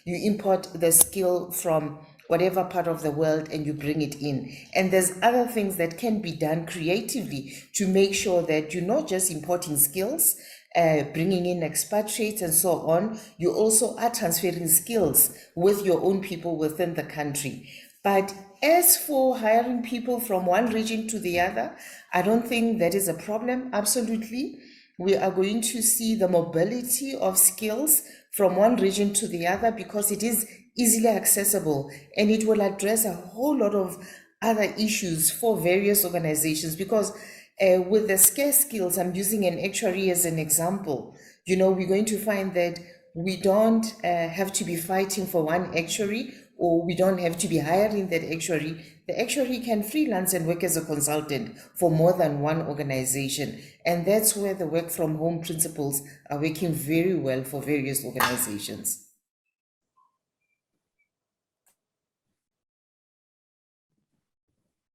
import the skill from whatever part of the world and you bring it in. And there's other things that can be done creatively to make sure that you're not just importing skills, bringing in expatriates and so on, you also are transferring skills with your own people within the country. But as for hiring people from one region to the other, I don't think that is a problem. Absolutely. We are going to see the mobility of skills from one region to the other because it is easily accessible, and it will address a whole lot of other issues for various organizations. Because with the scarce skills, I'm using an actuary as an example, we're going to find that we don't have to be fighting for one actuary, or we don't have to be hiring that actuary. The actuary can freelance and work as a consultant for more than one organization. And that's where the work from home principles are working very well for various organizations.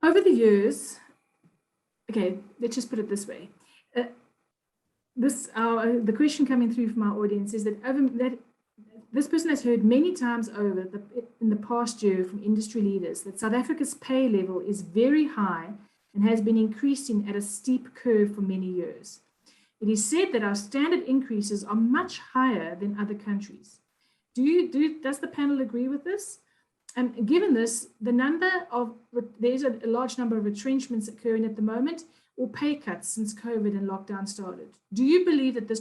Over the years, okay, let's just put it this way. The question coming through from our audience is that this person has heard many times over in the past year from industry leaders that South Africa's pay level is very high and has been increasing at a steep curve for many years. It is said that our standard increases are much higher than other countries. Does the panel agree with this? And given this, there's a large number of retrenchments occurring at the moment, or pay cuts since COVID and lockdown started. Do you believe that this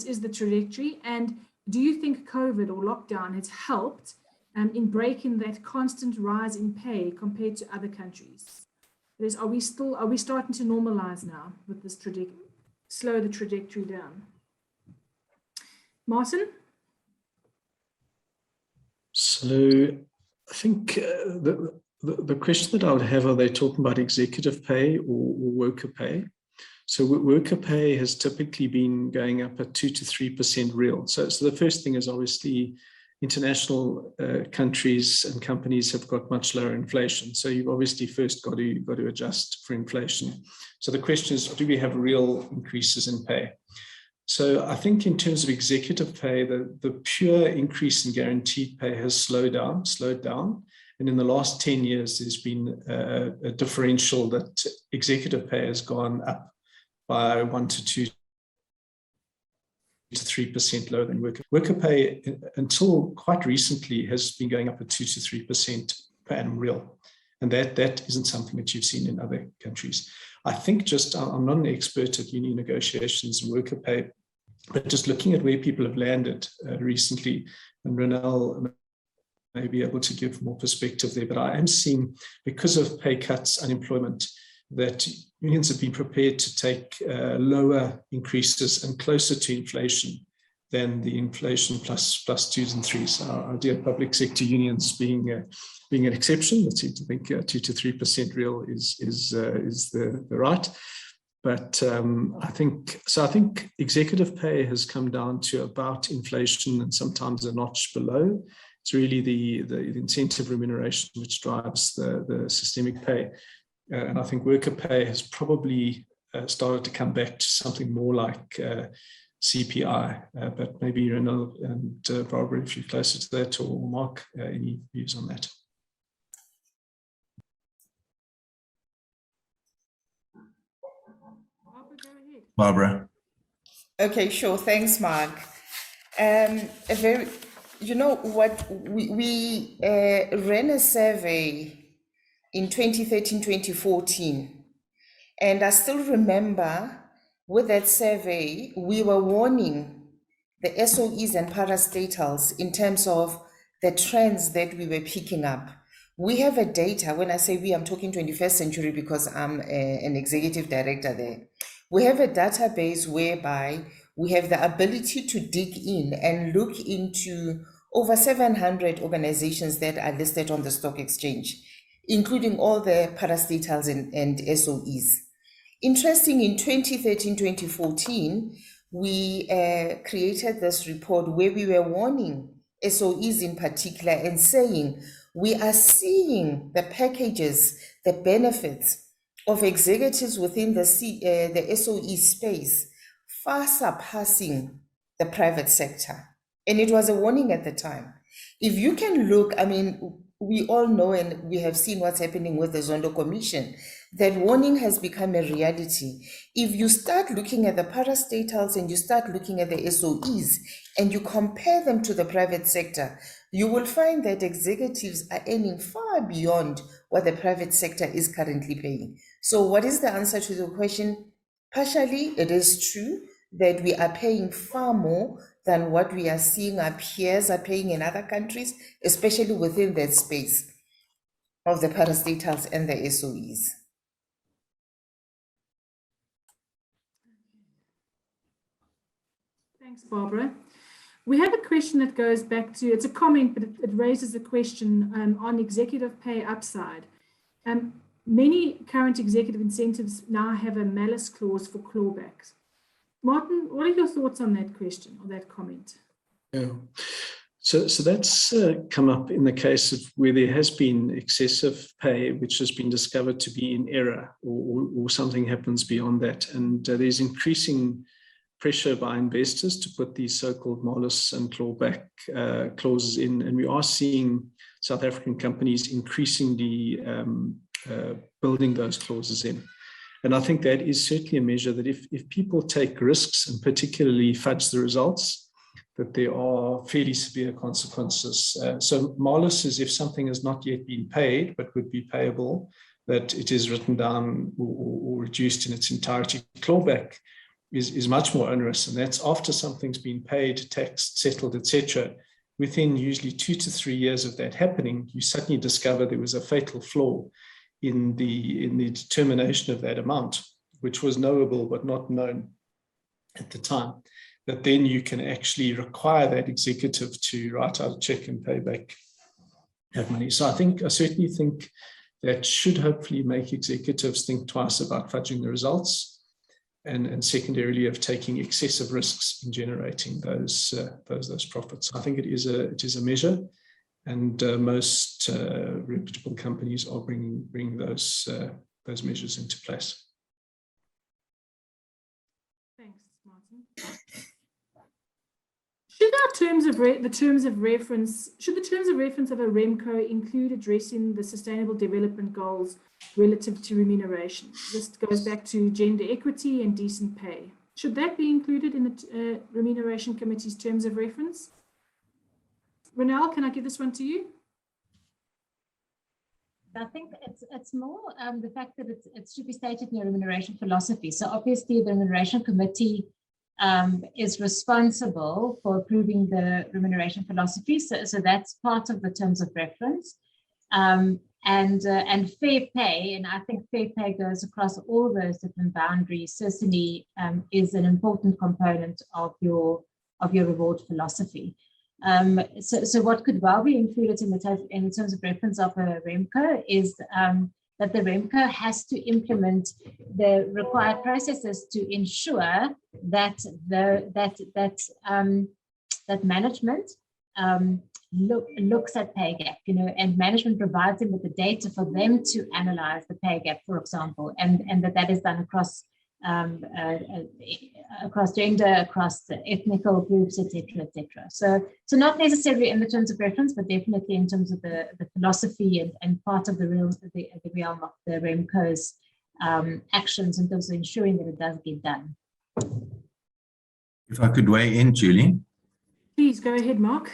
is the trajectory? And do you think COVID or lockdown has helped in breaking that constant rise in pay compared to other countries? Are we starting to normalize now with this slow the trajectory down? Martin? So I think the question that I would have, are they talking about executive pay or worker pay? So worker pay has typically been going up at 2 to 3% real. So the first thing is obviously international countries and companies have got much lower inflation. So you've obviously first got to adjust for inflation. So the question is, do we have real increases in pay? So I think in terms of executive pay, the pure increase in guaranteed pay has slowed down. And in the last 10 years, there's been a differential that executive pay has gone up by 1 to 2 to 3% lower than worker. Worker pay, until quite recently, has been going up at 2 to 3% per annum real. And that isn't something that you've seen in other countries. I think I'm not an expert at union negotiations and worker pay, but just looking at where people have landed recently, and Ronel may be able to give more perspective there, but I am seeing, because of pay cuts, unemployment, that unions have been prepared to take lower increases and closer to inflation than the inflation plus 2s and 3s. Our dear public sector unions being an exception, that seem to think 2 to 3% real is the right. But I think executive pay has come down to about inflation and sometimes a notch below. It's really the incentive remuneration which drives the systemic pay. And I think worker pay has probably started to come back to something more like CPI. But maybe Ronel and Barbara, if you're closer to that, or Mark, any views on that? Barbara. Okay, sure. Thanks, Mark. You know what, we ran a survey in 2013, 2014, and I still remember with that survey, we were warning the SOEs and parastatals in terms of the trends that we were picking up. We have a data, when I say we, I'm talking 21st century because I'm an executive director there. We have a database whereby we have the ability to dig in and look into over 700 organizations that are listed on the stock exchange, including all the parastatals and SOEs. Interesting, in 2013, 2014, we created this report where we were warning SOEs in particular and saying, we are seeing the packages, the benefits of executives within the SOE space far surpassing the private sector. And it was a warning at the time. If you can look, I mean, we all know and we have seen what's happening with the Zondo Commission. That warning has become a reality. If you start looking at the parastatals and you start looking at the SOEs and you compare them to the private sector, you will find that executives are earning far beyond what the private sector is currently paying. So what is the answer to the question? Partially, it is true that we are paying far more than what we are seeing our peers are paying in other countries, especially within that space of the parastatals and the SOEs. Thanks, Barbara. We have a question that goes back to, it's a comment, but it raises a question on executive pay upside. Many current executive incentives now have a malus clause for clawbacks. Martin, what are your thoughts on that question or that comment? Yeah, so that's come up in the case of where there has been excessive pay, which has been discovered to be in error, or something happens beyond that. And there's increasing pressure by investors to put these so-called malus and clawback clauses in. And we are seeing South African companies increasingly building those clauses in. And I think that is certainly a measure that if people take risks and particularly fudge the results, that there are fairly severe consequences. So malus is if something has not yet been paid, but would be payable, that it is written down or reduced in its entirety. Clawback is much more onerous, and that's after something's been paid, taxed, settled, etc. Within usually 2 to 3 years of that happening, you suddenly discover there was a fatal flaw in the determination of that amount, which was knowable but not known at the time, that then you can actually require that executive to write out a check and pay back that money. So I certainly think that should hopefully make executives think twice about fudging the results, and secondarily of taking excessive risks in generating those profits. I think it is a measure. And most reputable companies are bringing those measures into place. Thanks, Martin. Should the terms of reference of a REMCO include addressing the sustainable development goals relative to remuneration? This goes back to gender equity and decent pay. Should that be included in the Remuneration Committee's terms of reference? Ronel, can I give this one to you? I think it's more the fact that it should be stated in your remuneration philosophy. So obviously the Remuneration Committee is responsible for approving the remuneration philosophy. So that's part of the terms of reference. And fair pay, and I think fair pay goes across all those different boundaries, certainly is an important component of your reward philosophy. So what could well be included in terms of reference of a REMCO is that the REMCO has to implement the required processes to ensure that that management looks at pay gap, and management provides them with the data for them to analyze the pay gap, for example, and that is done across across gender, across the ethnical groups, etc., etc. So not necessarily in the terms of reference, but definitely in terms of the philosophy and part of the realm of the REMCO's actions in terms of ensuring that it does get done. If I could weigh in, Julie. Please go ahead, Mark.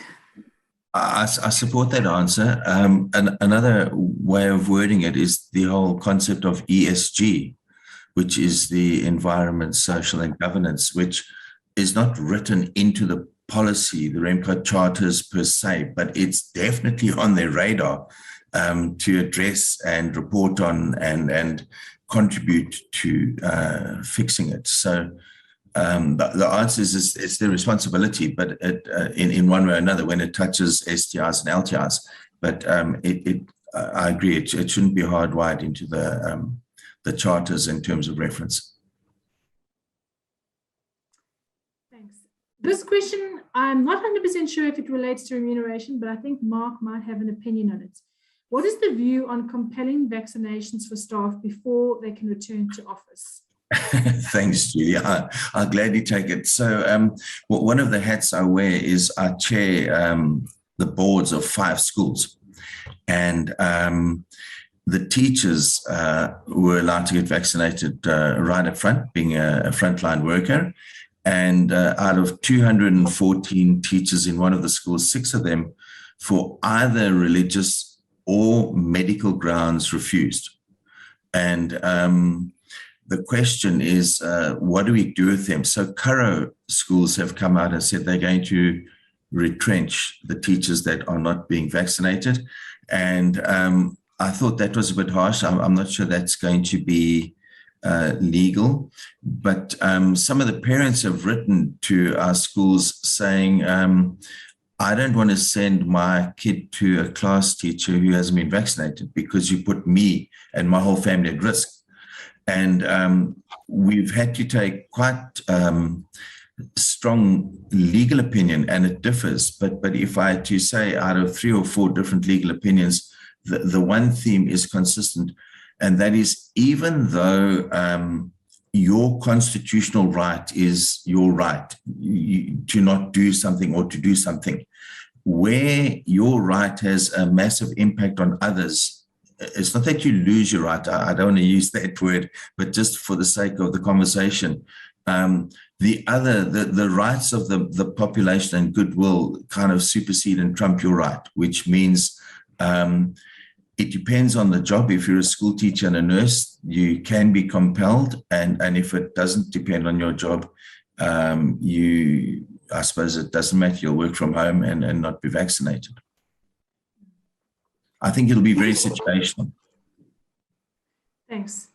I support that answer. And another way of wording it is the whole concept of ESG, which is the environment, social, and governance, which is not written into the policy, the REMCO charters per se, but it's definitely on their radar to address and report on and contribute to fixing it. So the answer is it's their responsibility, but in one way or another, when it touches STIs and LTIs. But I agree, it shouldn't be hardwired into the charters in terms of reference. Thanks. This question, I'm not 100% sure if it relates to remuneration, but I think Mark might have an opinion on it. What is the view on compelling vaccinations for staff before they can return to office? Thanks, Julie. I'll gladly take it. So one of the hats I wear is I chair the boards of 5 schools. And the teachers were allowed to get vaccinated right up front, being a frontline worker. And out of 214 teachers in one of the schools, 6 of them, for either religious or medical grounds, refused. And the question is, what do we do with them? So Currow schools have come out and said they're going to retrench the teachers that are not being vaccinated. And I thought that was a bit harsh. I'm not sure that's going to be legal, but some of the parents have written to our schools saying, I don't want to send my kid to a class teacher who hasn't been vaccinated because you put me and my whole family at risk. And we've had to take quite strong legal opinion, and it differs. But if I had to say out of 3 or 4 different legal opinions, the one theme is consistent, and that is even though your constitutional right is your right to not do something or to do something, where your right has a massive impact on others, it's not that you lose your right. I don't want to use that word, but just for the sake of the conversation, the rights of the population and goodwill kind of supersede and trump your right, which means it depends on the job. If you're a school teacher and a nurse, you can be compelled. And if it doesn't depend on your job, I suppose it doesn't matter. You'll work from home and not be vaccinated. I think it'll be very situational. Thanks.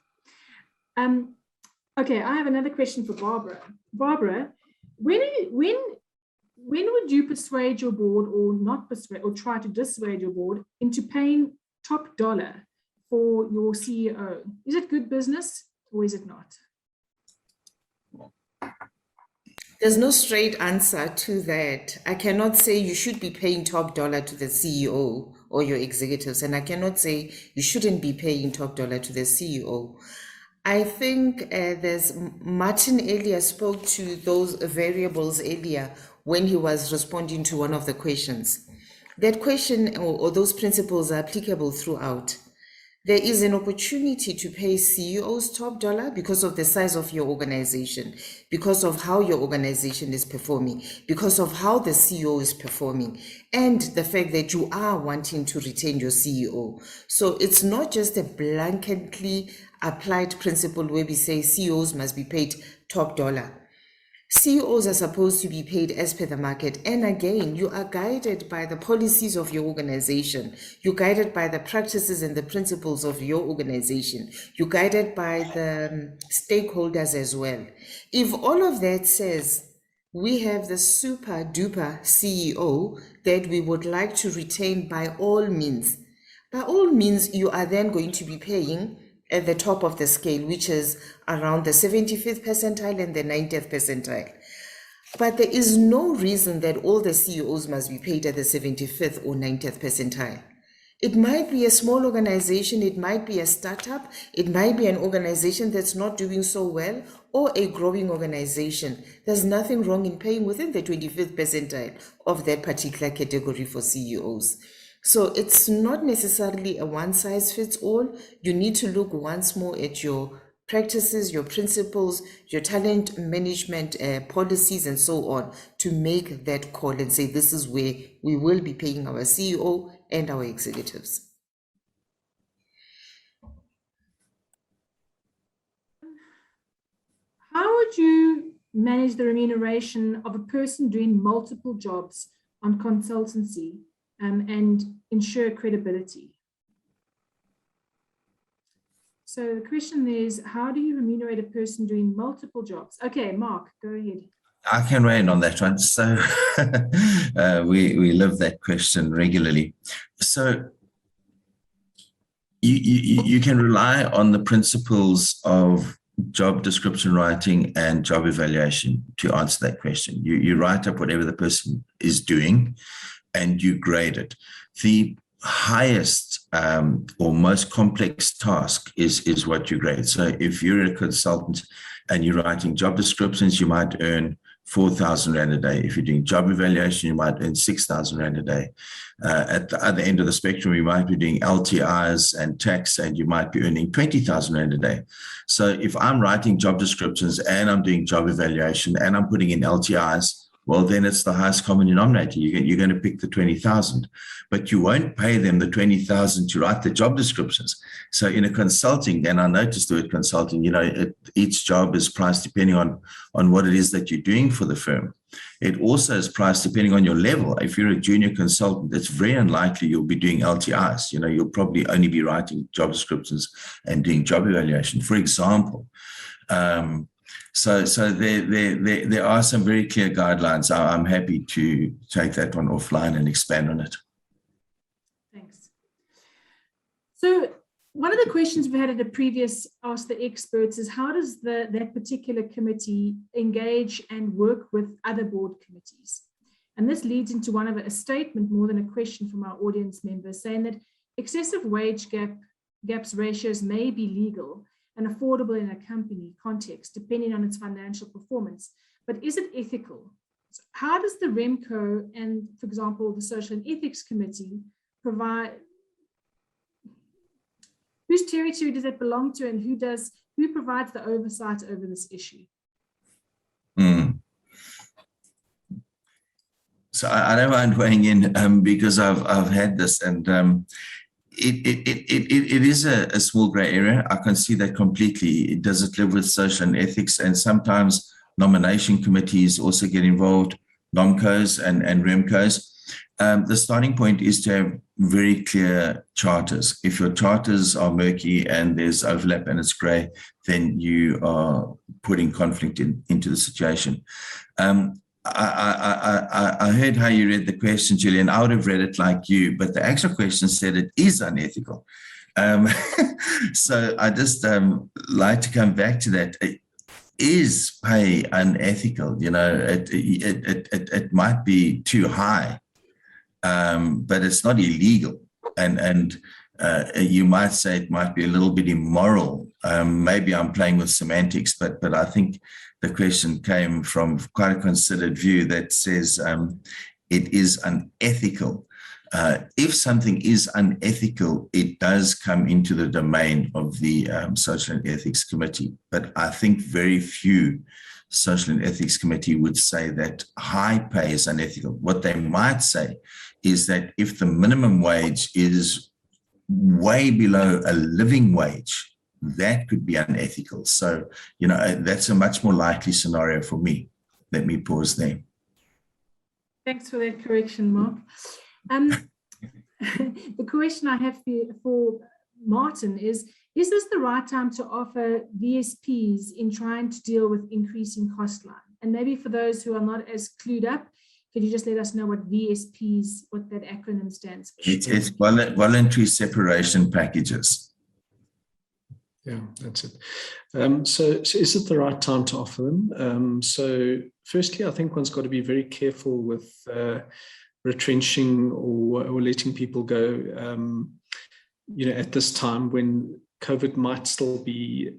Okay, I have another question for Barbara. Barbara, when would you persuade your board or not persuade or try to dissuade your board into paying top dollar for your CEO? Is it good business or is it not? There's no straight answer to that. I cannot say you should be paying top dollar to the CEO or your executives, and I cannot say you shouldn't be paying top dollar to the CEO. I think there's Martin earlier spoke to those variables earlier when he was responding to one of the questions. That question or those principles are applicable throughout. There is an opportunity to pay CEOs top dollar because of the size of your organization, because of how your organization is performing, because of how the CEO is performing, and the fact that you are wanting to retain your CEO. So it's not just a blanketly applied principle where we say CEOs must be paid top dollar. CEOs are supposed to be paid as per the market. And again, you are guided by the policies of your organization. You're guided by the practices and the principles of your organization. You're guided by the stakeholders as well. If all of that says we have the super duper CEO that we would like to retain by all means, you are then going to be paying at the top of the scale, which is around the 75th percentile and the 90th percentile. But there is no reason that all the CEOs must be paid at the 75th or 90th percentile. It might be a small organization, it might be a startup, it might be an organization that's not doing so well, or a growing organization. There's nothing wrong in paying within the 25th percentile of that particular category for CEOs. So it's not necessarily a one size fits all. You need to look once more at your practices, your principles, your talent management policies, and so on to make that call and say, this is where we will be paying our CEO and our executives. How would you manage the remuneration of a person doing multiple jobs on consultancy and ensure credibility? So the question is, how do you remunerate a person doing multiple jobs? Okay, Mark, go ahead. I can weigh in on that one. So we live that question regularly. So you can rely on the principles of job description writing and job evaluation to answer that question. You write up whatever the person is doing and you grade it. The highest or most complex task is what you grade. So if you're a consultant and you're writing job descriptions, you might earn 4,000 Rand a day. If you're doing job evaluation, you might earn 6,000 Rand a day. At the other end of the spectrum, you might be doing LTIs and tax, and you might be earning 20,000 Rand a day. So if I'm writing job descriptions and I'm doing job evaluation and I'm putting in LTIs, well, then it's the highest common denominator. You're going to pick the 20,000, but you won't pay them the 20,000 to write the job descriptions. So in a consulting, and I noticed the word consulting, each job is priced depending on what it is that you're doing for the firm. It also is priced depending on your level. If you're a junior consultant, it's very unlikely you'll be doing LTIs. You'll probably only be writing job descriptions and doing job evaluation, for example. So there are some very clear guidelines. I'm happy to take that one offline and expand on it. Thanks. So one of the questions we had at a previous Ask the Experts is, how does that particular committee engage and work with other board committees? And this leads into a statement more than a question from our audience members, saying that excessive wage gaps ratios may be legal and affordable in a company context, depending on its financial performance. But is it ethical? So how does the REMCO and, for example, the Social and Ethics Committee provide, whose territory does it belong to, and who provides the oversight over this issue? So I don't mind weighing in because I've had this, and it is a small gray area. I can see that completely. Does it live with social and ethics? And sometimes nomination committees also get involved, NOMCOs and REMCOs. The starting point is to have very clear charters. If your charters are murky and there's overlap and it's gray, then you are putting conflict into the situation. I heard how you read the question, Julian. I would have read it like you, but the actual question said it is unethical. So I just like to come back to that. Is pay unethical? It might be too high, but it's not illegal. And you might say it might be a little bit immoral Maybe I'm playing with semantics, but I think the question came from quite a considered view that says it is unethical. If something is unethical, it does come into the domain of the Social and Ethics Committee. But I think very few Social and Ethics Committee would say that high pay is unethical. What they might say is that if the minimum wage is way below a living wage, that could be unethical. So, that's a much more likely scenario for me. Let me pause there. Thanks for that correction, Mark. The question I have for Martin is this the right time to offer VSPs in trying to deal with increasing cost line? And maybe for those who are not as clued up, could you just let us know what VSPs, what that acronym stands for? It's voluntary separation packages. Yeah, that's it. So is it the right time to offer them? So firstly, I think one's got to be very careful with retrenching or letting people go, at this time when COVID might still be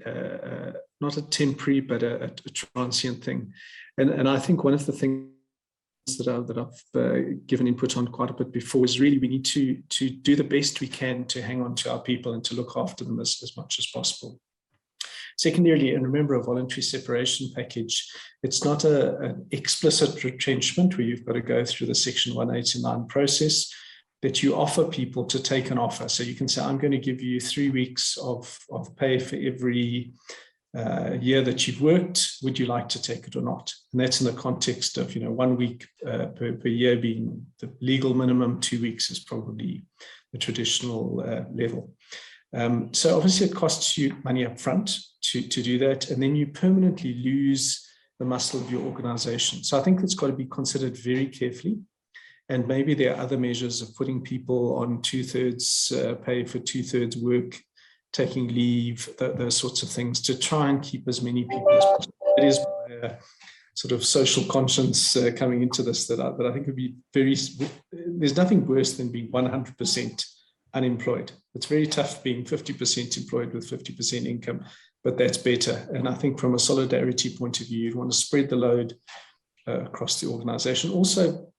not a temporary, but a transient thing. And I think one of the things that I've given input on quite a bit before is really we need to do the best we can to hang on to our people and to look after them as much as possible. Secondarily, and remember, a voluntary separation package, it's not an explicit retrenchment where you've got to go through the Section 189 process, that you offer people to take an offer. So you can say, I'm going to give you 3 weeks of pay for every year that you've worked. Would you like to take it or not? And that's in the context of 1 week per year being the legal minimum. 2 weeks is probably the traditional level. So obviously it costs you money up front to do that, and then you permanently lose the muscle of your organization. So I think it's got to be considered very carefully. And maybe there are other measures of putting people on 2/3 pay for 2/3 work, taking leave, those sorts of things, to try and keep as many people as possible. It is my sort of social conscience coming into this that I think would be there's nothing worse than being 100% unemployed. It's very tough being 50% employed with 50% income, but that's better. And I think from a solidarity point of view, you'd want to spread the load across the organization. Also,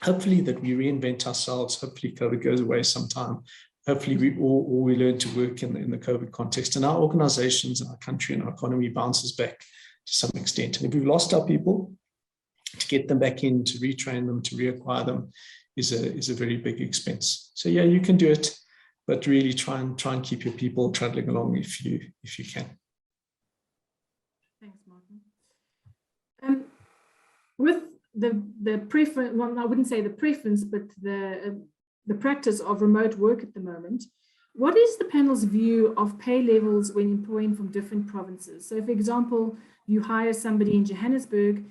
hopefully that we reinvent ourselves. Hopefully COVID goes away sometime. Hopefully we learn to work in the COVID context, and our organizations and our country and our economy bounces back to some extent. And if we've lost our people, to get them back in, to retrain them, to reacquire them is a very big expense. So yeah, you can do it, but really try and keep your people trundling along if you can. Thanks, Martin. With the preference, well, I wouldn't say the preference, but the practice of remote work at the moment, what is the panel's view of pay levels when employing from different provinces? So, for example, you hire somebody in Johannesburg,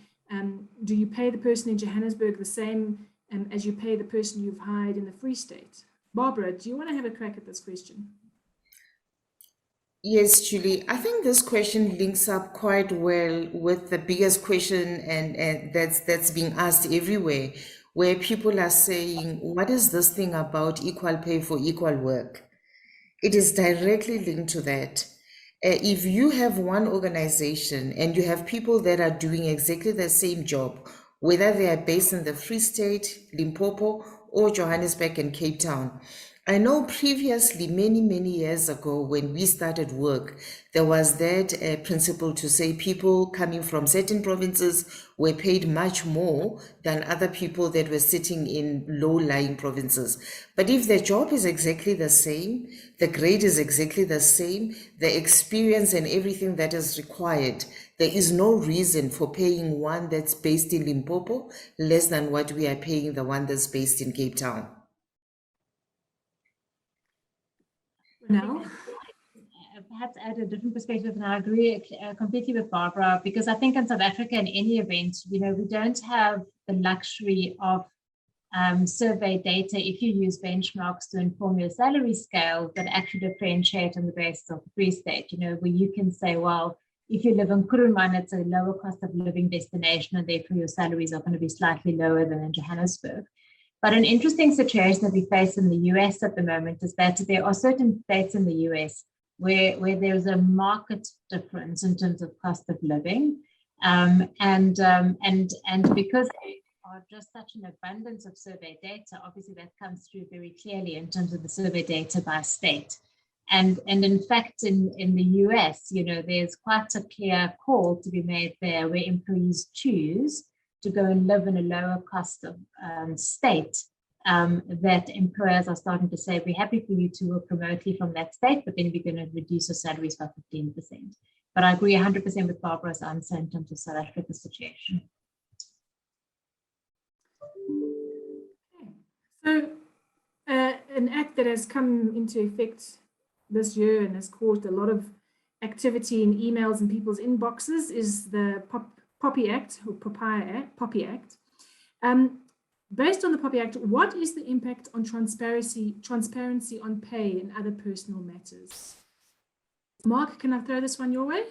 do you pay the person in Johannesburg the same as you pay the person you've hired in the Free State? Barbara, do you want to have a crack at this question? Yes, Julie, I think this question links up quite well with the biggest question and that's being asked everywhere, where people are saying, what is this thing about equal pay for equal work? It is directly linked to that. If you have one organization and you have people that are doing exactly the same job, whether they are based in the Free State, Limpopo, or Johannesburg and Cape Town. I know previously, many years ago, when we started work, there was that principle to say people coming from certain provinces were paid much more than other people that were sitting in low-lying provinces. But if the job is exactly the same, the grade is exactly the same, the experience and everything that is required, there is no reason for paying one that's based in Limpopo less than what we are paying the one that's based in Cape Town. No. Perhaps add a different perspective, and I agree completely with Barbara, because I think in South Africa, in any event, we don't have the luxury of survey data if you use benchmarks to inform your salary scale that actually differentiate on the basis of the Free State, where you can say, well, if you live in Kuruman, it's a lower cost of living destination, and therefore your salaries are going to be slightly lower than in Johannesburg. But an interesting situation that we face in the US at the moment is that there are certain states in the US where there's a market difference in terms of cost of living. And because there are just such an abundance of survey data, obviously that comes through very clearly in terms of the survey data by state. And in fact, in the US, there's quite a clear call to be made there where employees choose to go and live in a lower cost of state, that employers are starting to say, we're happy for you to work remotely from that state, but then we're going to reduce your salaries by 15%. But I agree 100% with Barbara's answer in terms of South Africa's situation. So an act that has come into effect this year and has caused a lot of activity in emails and people's inboxes is the Poppy Act, or Poppy Act. Based on the Poppy Act, what is the impact on transparency on pay and other personal matters? Mark, can I throw this one your way?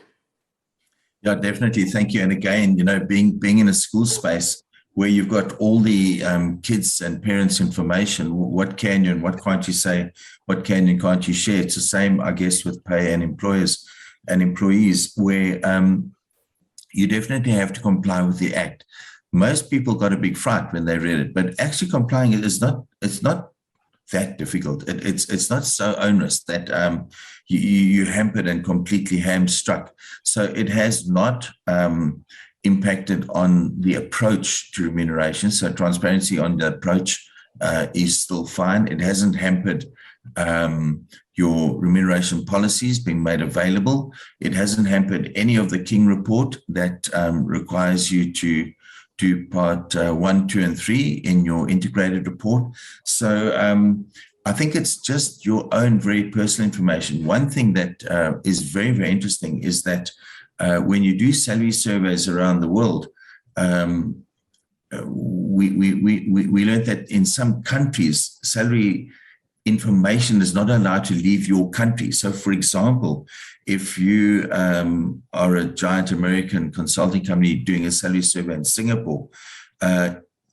Yeah, definitely. Thank you. And again, being in a school space where you've got all the kids and parents' information, what can you and what can't you say, what can and can't you share? It's the same, I guess, with pay and employers and employees, where you definitely have to comply with the Act. Most people got a big fright when they read it, but actually complying it's not that difficult. It's not so onerous that you're hampered and completely hamstruck. So it has not impacted on the approach to remuneration. So transparency on the approach is still fine. It hasn't hampered your remuneration policies being made available. It hasn't hampered any of the King report that requires you to do part 1, 2, and 3 in your integrated report. So I think it's just your own very personal information. One thing that is very, very interesting is that when you do salary surveys around the world, we learned that in some countries, salary information is not allowed to leave your country. So, for example, if you are a giant American consulting company doing a salary survey in Singapore,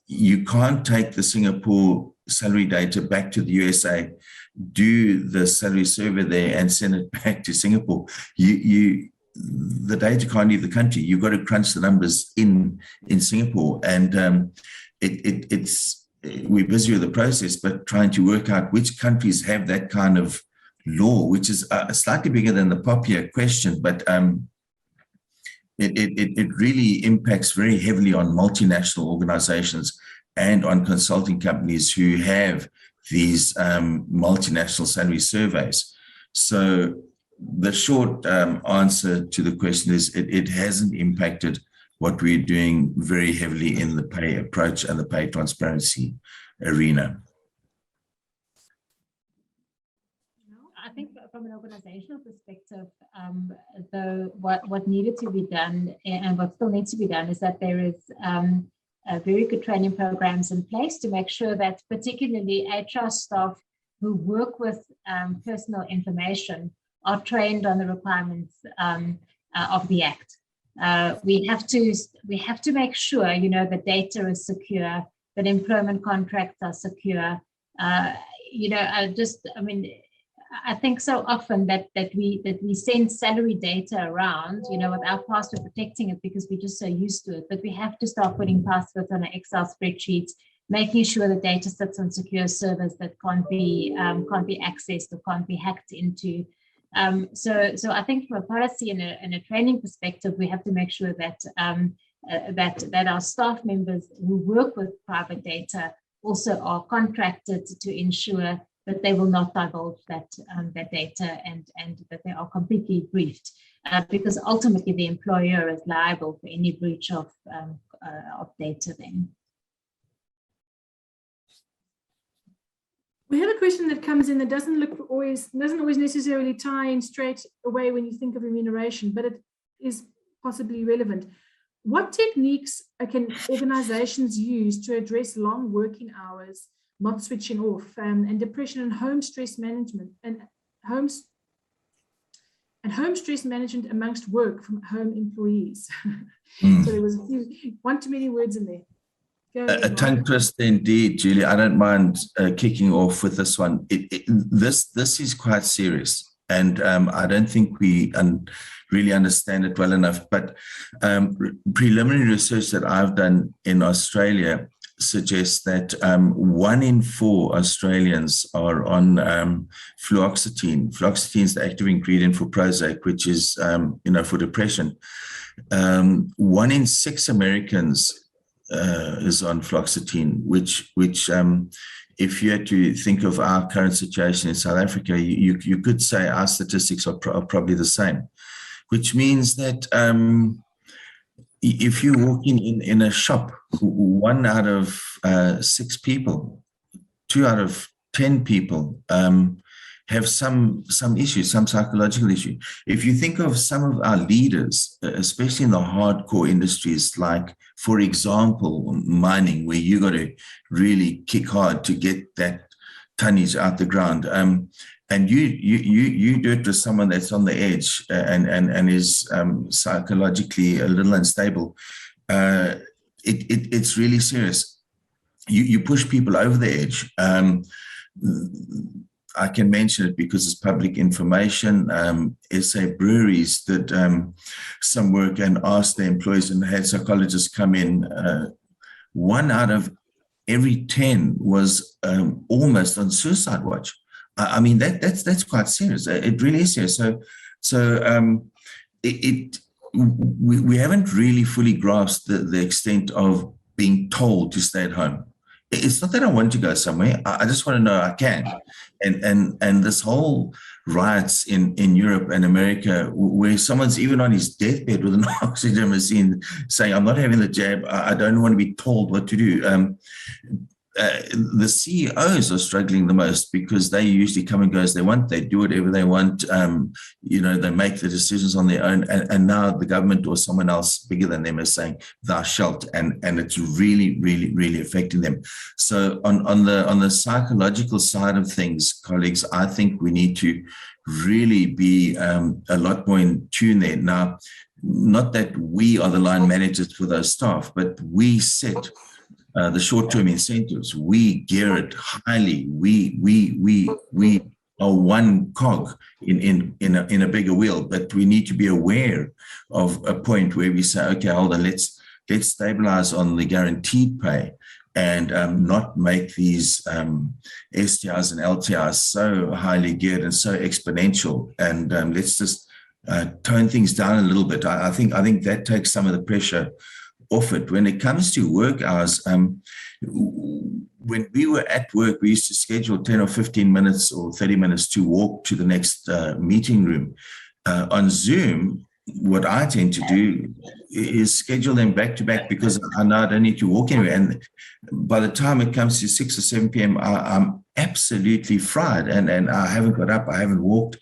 you can't take the Singapore salary data back to the USA, do the salary survey there and send it back to Singapore. The data can't leave the country. You've got to crunch the numbers in Singapore. And we're busy with the process, but trying to work out which countries have that kind of law, which is slightly bigger than the popular question, but it really impacts very heavily on multinational organizations and on consulting companies who have these multinational salary surveys. So the short answer to the question is it hasn't impacted what we're doing very heavily in the pay approach and the pay transparency arena. I think from an organizational perspective, what needed to be done and what still needs to be done is that there is very good training programs in place to make sure that particularly HR staff who work with personal information are trained on the requirements of the Act. We have to make sure, the data is secure, that employment contracts are secure. I think so often that we send salary data around, without password protecting it because we're just so used to it. But we have to start putting passwords on an Excel spreadsheet, making sure the data sits on secure servers that can't be accessed or can't be hacked into. So I think from a policy and a training perspective, we have to make sure that that our staff members who work with private data also are contracted to ensure that they will not divulge that data and that they are completely briefed, because ultimately the employer is liable for any breach of data then. We have a question that comes in that doesn't always necessarily tie in straight away when you think of remuneration, but it is possibly relevant. What techniques can organizations use to address long working hours, not switching off, and depression and home stress management home stress management amongst work from home employees? So there was one too many words in there. A tongue twister indeed, Julie. I don't mind kicking off with this one. This is quite serious. And I don't think we really understand it well enough. But preliminary research that I've done in Australia suggests that 1 in 4 Australians are on fluoxetine. Fluoxetine is the active ingredient for Prozac, which is, for depression. 1 in 6 Americans is on fluoxetine, which if you had to think of our current situation in South Africa, you could say our statistics are probably the same, which means that if you walk in a shop, 1 out of 6 people, 2 out of 10 people have some issue, some psychological issue. If you think of some of our leaders, especially in the hardcore industries, like, for example, mining, where you got to really kick hard to get that tonnage out the ground, and you do it with someone that's on the edge and is psychologically a little unstable, it's really serious. You push people over the edge. I can mention it because it's public information. SA Breweries did some work and asked their employees and had psychologists come in. 1 out of every 10 was almost on suicide watch. I mean, that's quite serious. It really is serious. So we haven't really fully grasped the extent of being told to stay at home. It's not that I want to go somewhere. I just want to know I can. And this whole riots in Europe and America, where someone's even on his deathbed with an oxygen machine saying, I'm not having the jab, I don't want to be told what to do. The CEOs are struggling the most because they usually come and go as they want. They do whatever they want. They make the decisions on their own. And now the government or someone else bigger than them is saying, thou shalt. And it's really, really, really affecting them. So on the psychological side of things, colleagues, I think we need to really be a lot more in tune there. Now, not that we are the line managers for those staff, but we set the short-term incentives. We gear it highly. We are one cog in a bigger wheel, but we need to be aware of a point where we say, okay, hold on, let's stabilize on the guaranteed pay and not make these STIs and LTIs so highly geared and so exponential. And let's just tone things down a little bit. I think that takes some of the pressure off it. When it comes to work hours, when we were at work, we used to schedule 10 or 15 minutes or 30 minutes to walk to the next meeting room. On Zoom, what I tend to do is schedule them back to back because I know I don't need to walk anywhere. And by the time it comes to 6 or 7 p.m., I'm absolutely fried and I haven't got up, I haven't walked.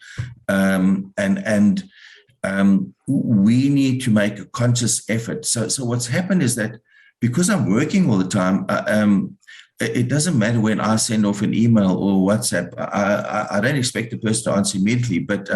We need to make a conscious effort. So what's happened is that because I'm working all the time, it doesn't matter when I send off an email or WhatsApp. I don't expect the person to answer immediately, but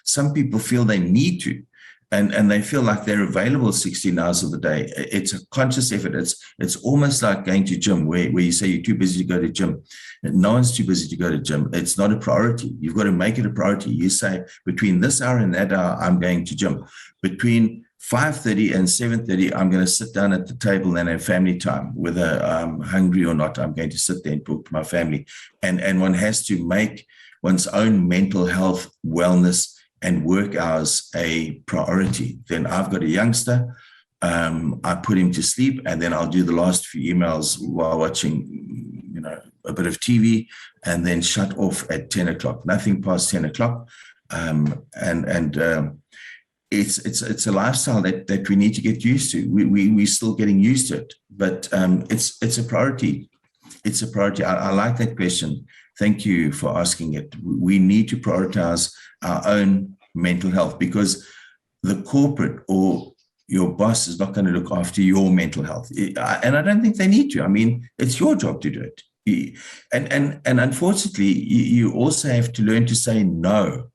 some people feel they need to. And they feel like they're available 16 hours of the day. It's a conscious effort. It's almost like going to gym where you say you're too busy to go to gym. No one's too busy to go to gym. It's not a priority. You've got to make it a priority. You say between this hour and that hour, I'm going to gym. Between 5:30 and 7:30, I'm going to sit down at the table and have family time. Whether I'm hungry or not, I'm going to sit there and talk to my family. And one has to make one's own mental health, wellness, and work hours a priority. Then I've got a youngster, I put him to sleep, and then I'll do the last few emails while watching, a bit of TV, and then shut off at 10 o'clock. Nothing past 10 o'clock. It's a lifestyle that we need to get used to. We're still getting used to it, but it's a priority. It's a priority. I like that question. Thank you for asking it. We need to prioritize our own mental health because the corporate or your boss is not going to look after your mental health. And I don't think they need to. I mean, it's your job to do it. And unfortunately, you also have to learn to say no.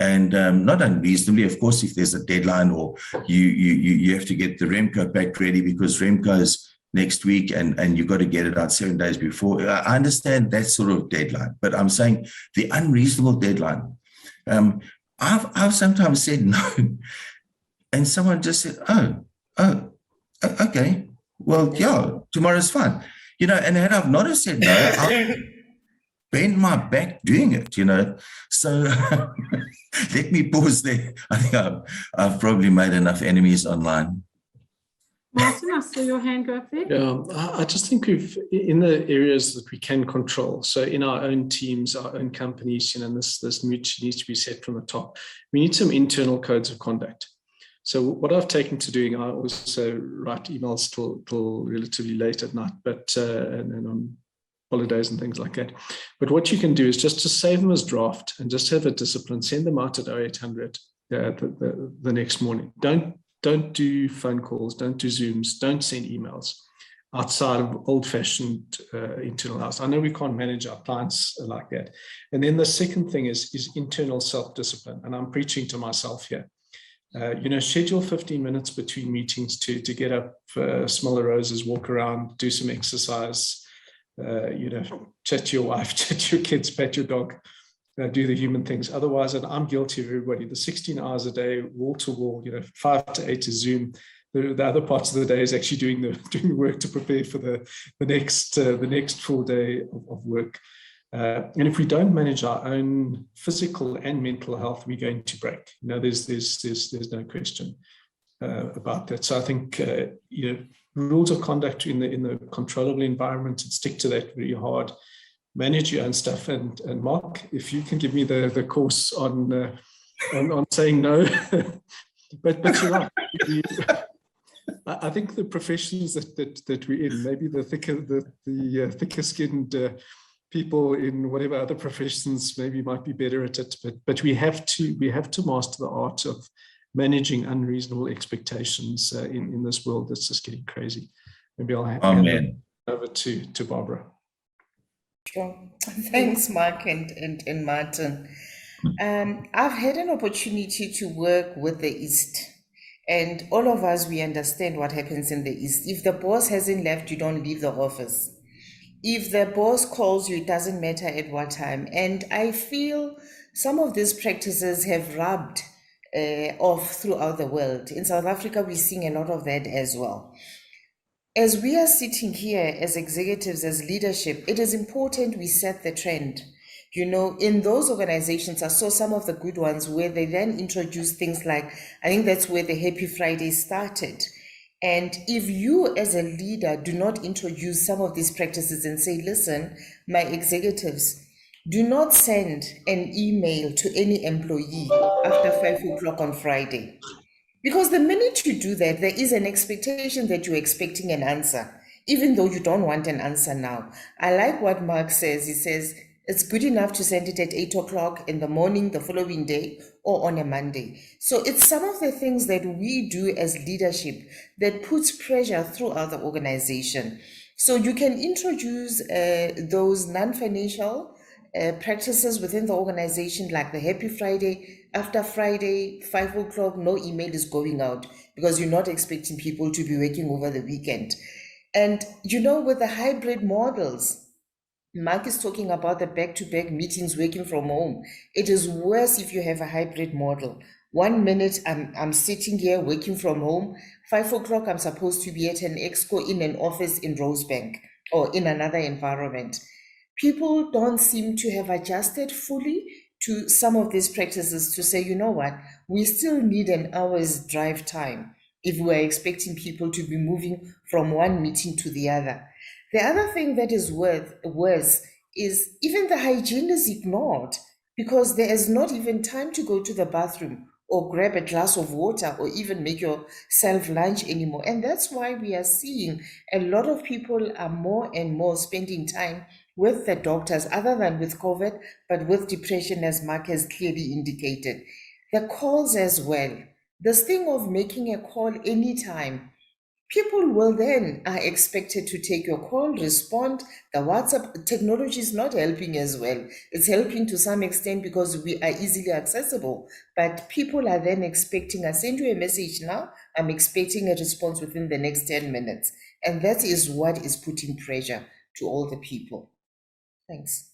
And not unreasonably, of course, if there's a deadline or you have to get the Remco pack ready because Remco is next week and you've got to get it out 7 days before. I understand that sort of deadline, but I'm saying the unreasonable deadline. I've sometimes said no, and someone just said, okay, well, yeah, tomorrow's fine. And had I not have said no, I bend my back doing it, So let me pause there. I think I've probably made enough enemies online. Martin, I saw your hand go up there. Yeah, I just think in the areas that we can control, so in our own teams, our own companies, and this needs to be set from the top. We need some internal codes of conduct. So what I've taken to doing, I also write emails till relatively late at night, but and on holidays and things like that. But what you can do is just to save them as draft and just have a discipline, send them out at 0800 the next morning. Don't do phone calls, don't do Zooms, don't send emails outside of old-fashioned internal hours. I know we can't manage our clients like that. And then the second thing is internal self-discipline. And I'm preaching to myself here. Schedule 15 minutes between meetings to get up, smell the roses, walk around, do some exercise, chat to your wife, chat to your kids, pet your dog, do the human things. Otherwise, and I'm guilty of everybody, the 16 hours a day, wall to wall, 5 to 8 is Zoom. The other parts of the day is actually doing the work to prepare for the next full day of work. And if we don't manage our own physical and mental health, we're going to break. There's no question about that. So I think rules of conduct in the controllable environment, and stick to that very hard. Manage your own stuff. And Mark, if you can give me the course on saying no, but you're right. I think the professions that we're in, maybe the thicker skinned people in whatever other professions maybe might be better at it, but we have to master the art of managing unreasonable expectations in this world that's just getting crazy. Maybe I'll hand it over to Barbara. Sure. Thanks, Mark and Martin. I've had an opportunity to work with the East, and all of us, we understand what happens in the East. If the boss hasn't left, you don't leave the office. If the boss calls you, it doesn't matter at what time. And I feel some of these practices have rubbed off throughout the world. In South Africa, we're seeing a lot of that as well. As we are sitting here as executives, as leadership, it is important we set the trend. In those organizations, I saw some of the good ones where they then introduced things like, I think that's where the Happy Friday started. And if you as a leader do not introduce some of these practices and say, listen, my executives, do not send an email to any employee after 5 o'clock on Friday. Because the minute you do that, there is an expectation that you're expecting an answer, even though you don't want an answer now. I like what Mark says. He says, it's good enough to send it at 8 o'clock in the morning, the following day, or on a Monday. So it's some of the things that we do as leadership that puts pressure throughout the organization. So you can introduce those non-financial practices within the organization, like the Happy Friday. After Friday, 5 o'clock, no email is going out because you're not expecting people to be working over the weekend. And with the hybrid models, Mark is talking about the back-to-back meetings working from home. It is worse if you have a hybrid model. 1 minute I'm sitting here working from home. 5 o'clock I'm supposed to be at an exco in an office in Rosebank or in another environment. People don't seem to have adjusted fully to some of these practices to say, we still need an hour's drive time if we're expecting people to be moving from one meeting to the other. The other thing that is worse is even the hygiene is ignored because there is not even time to go to the bathroom or grab a glass of water or even make yourself lunch anymore. And that's why we are seeing a lot of people are more and more spending time with the doctors, other than with COVID, but with depression, as Mark has clearly indicated. The calls as well. This thing of making a call anytime, people will then are expected to take your call, respond. The WhatsApp technology is not helping as well. It's helping to some extent because we are easily accessible, but people are then expecting, I send you a message now, I'm expecting a response within the next 10 minutes. And that is what is putting pressure to all the people. Thanks.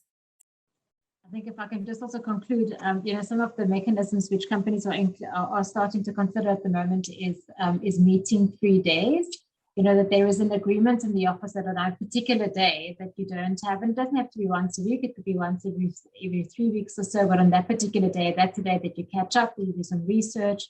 think if I can just also conclude, some of the mechanisms which companies are starting to consider at the moment is meeting 3 days. That there is an agreement in the office that on a particular day that you don't have, and it doesn't have to be once a week, it could be once every 3 weeks or so, but on that particular day, that's the day that you catch up, you do some research,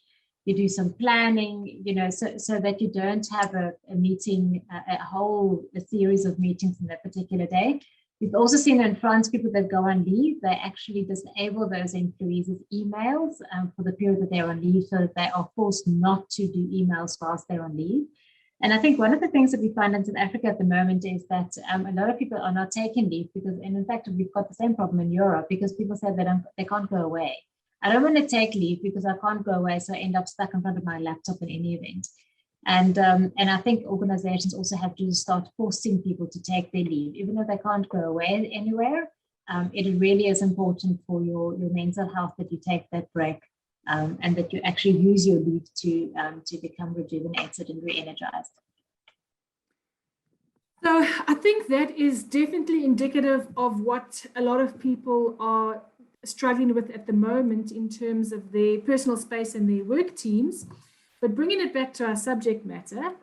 you do some planning, so that you don't have a meeting, a series of meetings on that particular day. We've also seen in France, people that go on leave, they actually disable those employees' emails for the period that they're on leave, so that they are forced not to do emails whilst they're on leave. And I think one of the things that we find in South Africa at the moment is that a lot of people are not taking leave because, and in fact, we've got the same problem in Europe because people say that they can't go away. I don't want to take leave because I can't go away, so I end up stuck in front of my laptop in any event. And I think organizations also have to start forcing people to take their leave, even though they can't go away anywhere. It really is important for your mental health that you take that break. And that you actually use your leave to become rejuvenated and re-energized. So I think that is definitely indicative of what a lot of people are struggling with at the moment in terms of their personal space and their work teams. But bringing it back to our subject matter,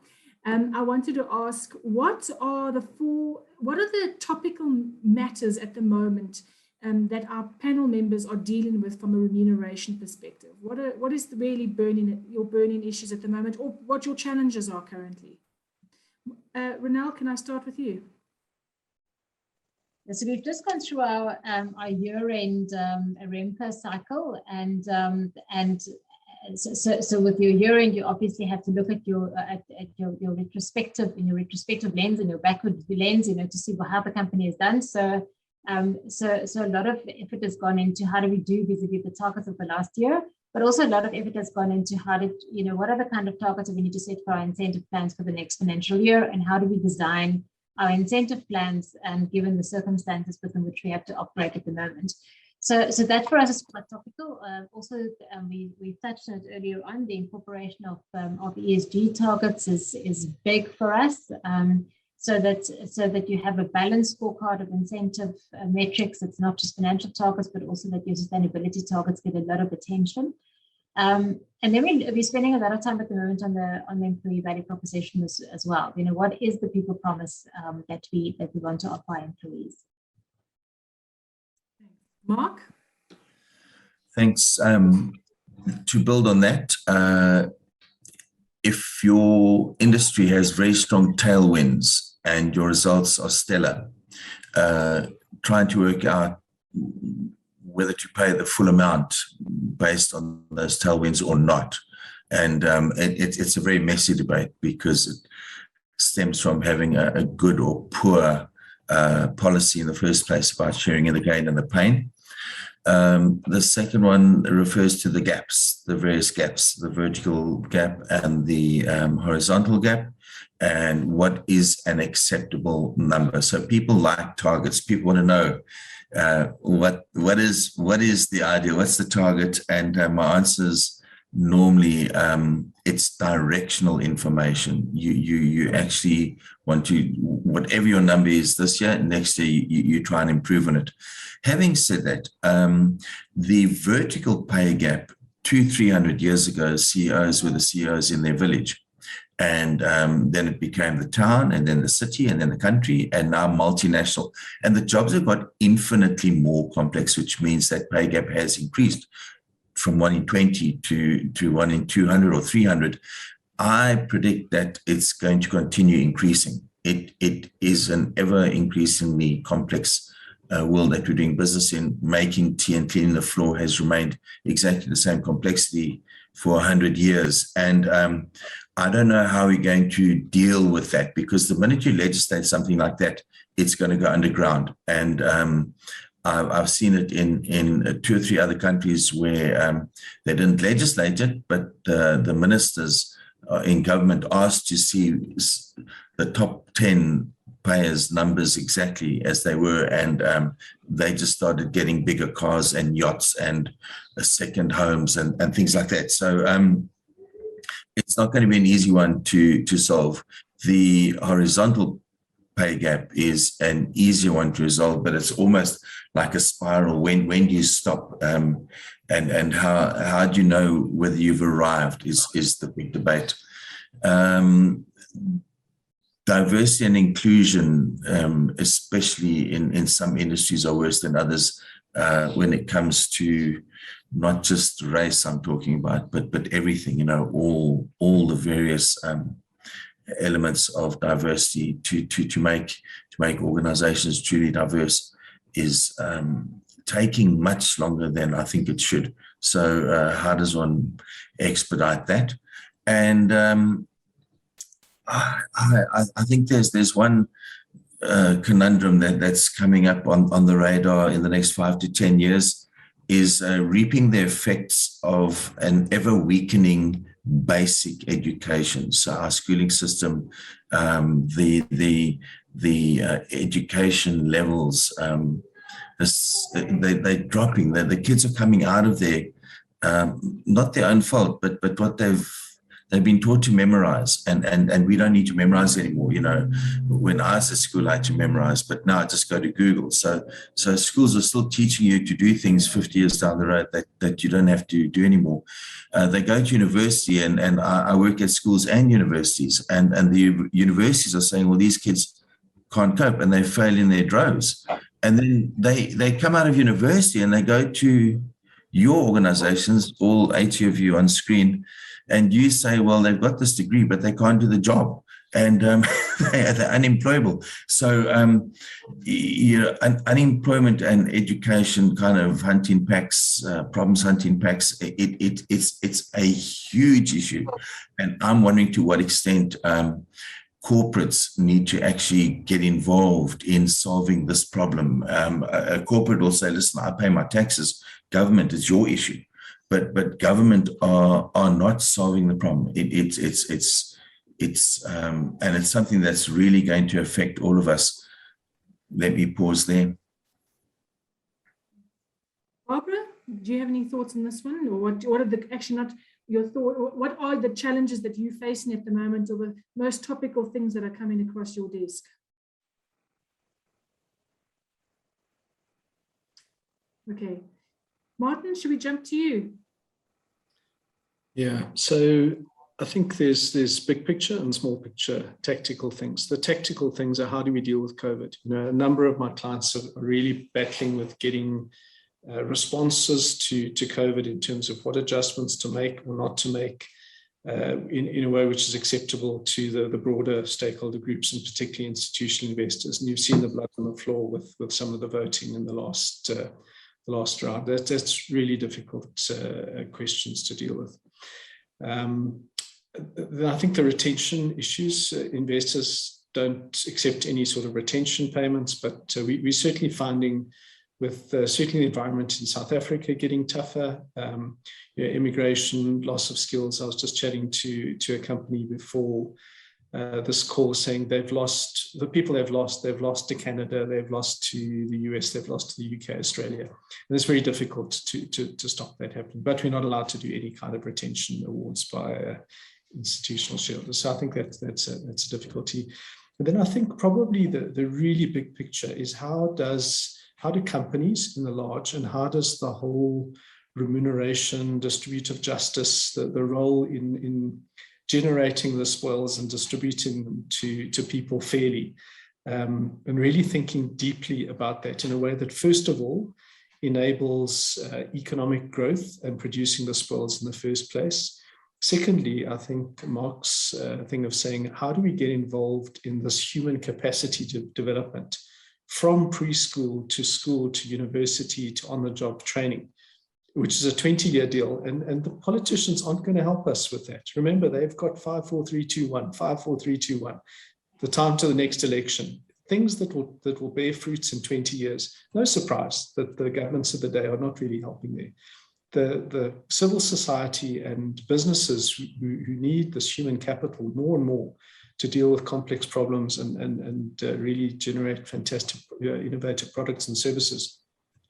I wanted to ask, what are the topical matters at the moment that our panel members are dealing with from a remuneration perspective? What is really your burning issues at the moment, or what your challenges are currently? Ronel, can I start with you? So we've just gone through our year-end REMCO cycle, and so with your year-end, you obviously have to look at your retrospective lens and your backward lens, to see how the company has done. So a lot of effort has gone into how do we do vis-a-vis the targets of the last year, but also a lot of effort has gone into what are the kind of targets that we need to set for our incentive plans for the next financial year, and how do we design our incentive plans given the circumstances within which we have to operate at the moment. So that for us is quite topical. Also, we touched on it earlier on. The incorporation of ESG targets is big for us. So that you have a balanced scorecard of incentive metrics. It's not just financial targets, but also that your sustainability targets get a lot of attention. And then we're spending a lot of time at the moment on the employee value proposition as well. What is the people promise that we want to offer our employees? Mark? Thanks. To build on that, if your industry has very strong tailwinds and your results are stellar, trying to work out whether to pay the full amount based on those tailwinds or not. And it's a very messy debate because it stems from having a good or poor policy in the first place about sharing in the gain and the pain. The second one refers to the gaps, the various gaps, the vertical gap and the horizontal gap, and what is an acceptable number. So people like targets. People want to know what is the ideal, what's the target, and my answer is normally it's directional information. You actually want to, whatever your number is this year, next year you try and improve on it. Having said that, the vertical pay gap 200-300 years ago, CEOs were the CEOs in their village. And then it became the town, and then the city, and then the country, and now multinational. And the jobs have got infinitely more complex, which means that pay gap has increased from 1 in 20 to 1 in 200 or 300. I predict that it's going to continue increasing. It is an ever increasingly complex world that we're doing business in. Making tea and cleaning the floor has remained exactly the same complexity for 100 years. And I don't know how we're going to deal with that, because the minute you legislate something like that, it's going to go underground. And I've seen it in 2 or 3 other countries where they didn't legislate it, but the ministers in government asked to see the top 10 payers' numbers exactly as they were, and they just started getting bigger cars and yachts and second homes and things like that. So it's not going to be an easy one to solve. The horizontal pay gap is an easier one to resolve, but it's almost like a spiral. When do you stop? And how do you know whether you've arrived is the big debate. Diversity and inclusion, especially in some industries, are worse than others when it comes to not just race I'm talking about, but everything, all the various elements of diversity to make organizations truly diverse is taking much longer than I think it should. So how does one expedite that? And I think there's one conundrum that's coming up on the radar in the next 5 to 10 years is reaping the effects of an ever weakening basic education. So our schooling system, the education levels, they're dropping. The kids are coming out of there, not their own fault, but what they've been taught to memorize, and we don't need to memorize anymore. When I was at school, I had to memorize, but now I just go to Google. So schools are still teaching you to do things 50 years down the road that you don't have to do anymore. They go to university, and I work at schools and universities, and the universities are saying, well, these kids can't cope, and they fail in their droves. And then they come out of university and they go to your organizations, all 80 of you on screen, and you say, well, they've got this degree, but they can't do the job, and they're unemployable. So, unemployment and education kind of hunting packs, problems hunting packs, it's a huge issue. And I'm wondering to what extent corporates need to actually get involved in solving this problem. A corporate will say, listen, I pay my taxes. Government is your issue. But government are not solving the problem. It's and it's something that's really going to affect all of us. Let me pause there. Barbara, do you have any thoughts on this one, or what are the actually not your thought? What are the challenges that you're facing at the moment, or the most topical things that are coming across your desk? Okay. Martin, should we jump to you? Yeah, so I think there's big picture and small picture tactical things. The tactical things are, how do we deal with COVID? A number of my clients are really battling with getting responses to COVID in terms of what adjustments to make or not to make in a way which is acceptable to the broader stakeholder groups, and particularly institutional investors. And you've seen the blood on the floor with some of the voting in the last round. That's really difficult questions to deal with. I think the retention issues, investors don't accept any sort of retention payments, but we're certainly finding with certainly the environment in South Africa getting tougher, immigration, loss of skills. I was just chatting to a company before this call saying they've lost to Canada, they've lost to the US, they've lost to the UK, Australia. And it's very difficult to stop that happening, but we're not allowed to do any kind of retention awards by institutional shareholders. So I think that's a difficulty. And then I think probably the really big picture is how do companies in the large, and how does the whole remuneration, distributive justice, the role in generating the spoils and distributing them to people fairly, and really thinking deeply about that in a way that, first of all, enables economic growth and producing the spoils in the first place. Secondly, I think Mark's thing of saying, how do we get involved in this human capacity development from preschool to school to university to on-the-job training, which is a 20-year deal, and the politicians aren't going to help us with that. Remember, they've got 5, 4, 3, 2, 1, 5, 4, 3, 2, 1, the time to the next election, things that will bear fruits in 20 years. No surprise that the governments of the day are not really helping there. The civil society and businesses who need this human capital more and more to deal with complex problems and really generate fantastic, innovative products and services,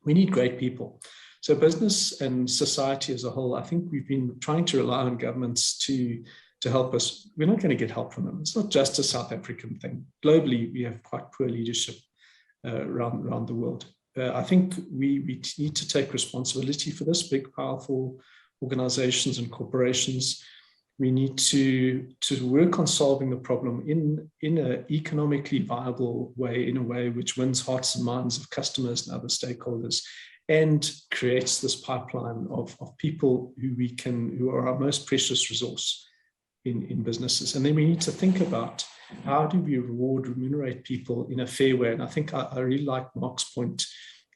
we need great people. So business and society as a whole, I think we've been trying to rely on governments to help us. We're not going to get help from them. It's not just a South African thing. Globally, we have quite poor leadership around the world. I think we need to take responsibility for this, big, powerful organizations and corporations. We need to work on solving the problem in an economically viable way, in a way which wins hearts and minds of customers and other stakeholders, and creates this pipeline of people who are our most precious resource in businesses. And then we need to think about how do we remunerate people in a fair way. And I think I really like Mark's point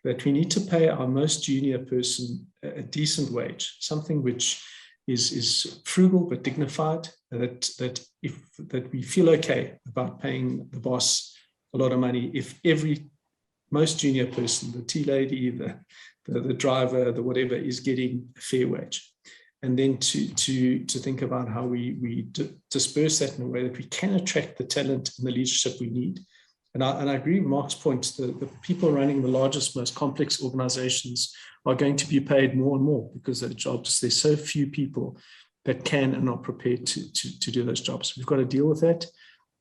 that we need to pay our most junior person a decent wage, something which is frugal but dignified, that we feel okay about paying the boss a lot of money if every most junior person, the tea lady, the driver, the whatever, is getting a fair wage. And then to think about how we disperse that in a way that we can attract the talent and the leadership we need. And I agree with Mark's point, the people running the largest, most complex organizations are going to be paid more and more because their jobs, there's so few people that can and are prepared to do those jobs. We've got to deal with that,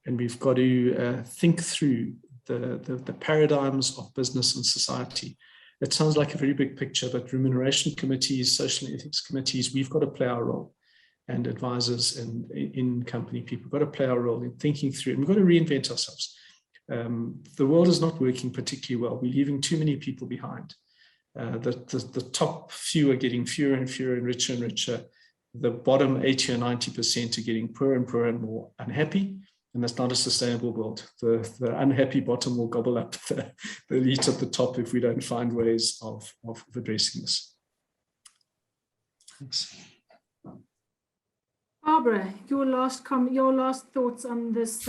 and we've got to think through the paradigms of business and society. It sounds like a very big picture, but remuneration committees, social ethics committees, we've got to play our role, and advisors and in company people, we've got to play our role in thinking through, and we've got to reinvent ourselves. The world is not working particularly well. We're leaving too many people behind. The top few are getting fewer and fewer and richer. The bottom 80 or 90% are getting poorer and poorer and more unhappy. And that's not a sustainable world. The unhappy bottom will gobble up the elite at the top if we don't find ways of addressing this. Thanks. Barbara, your last thoughts on this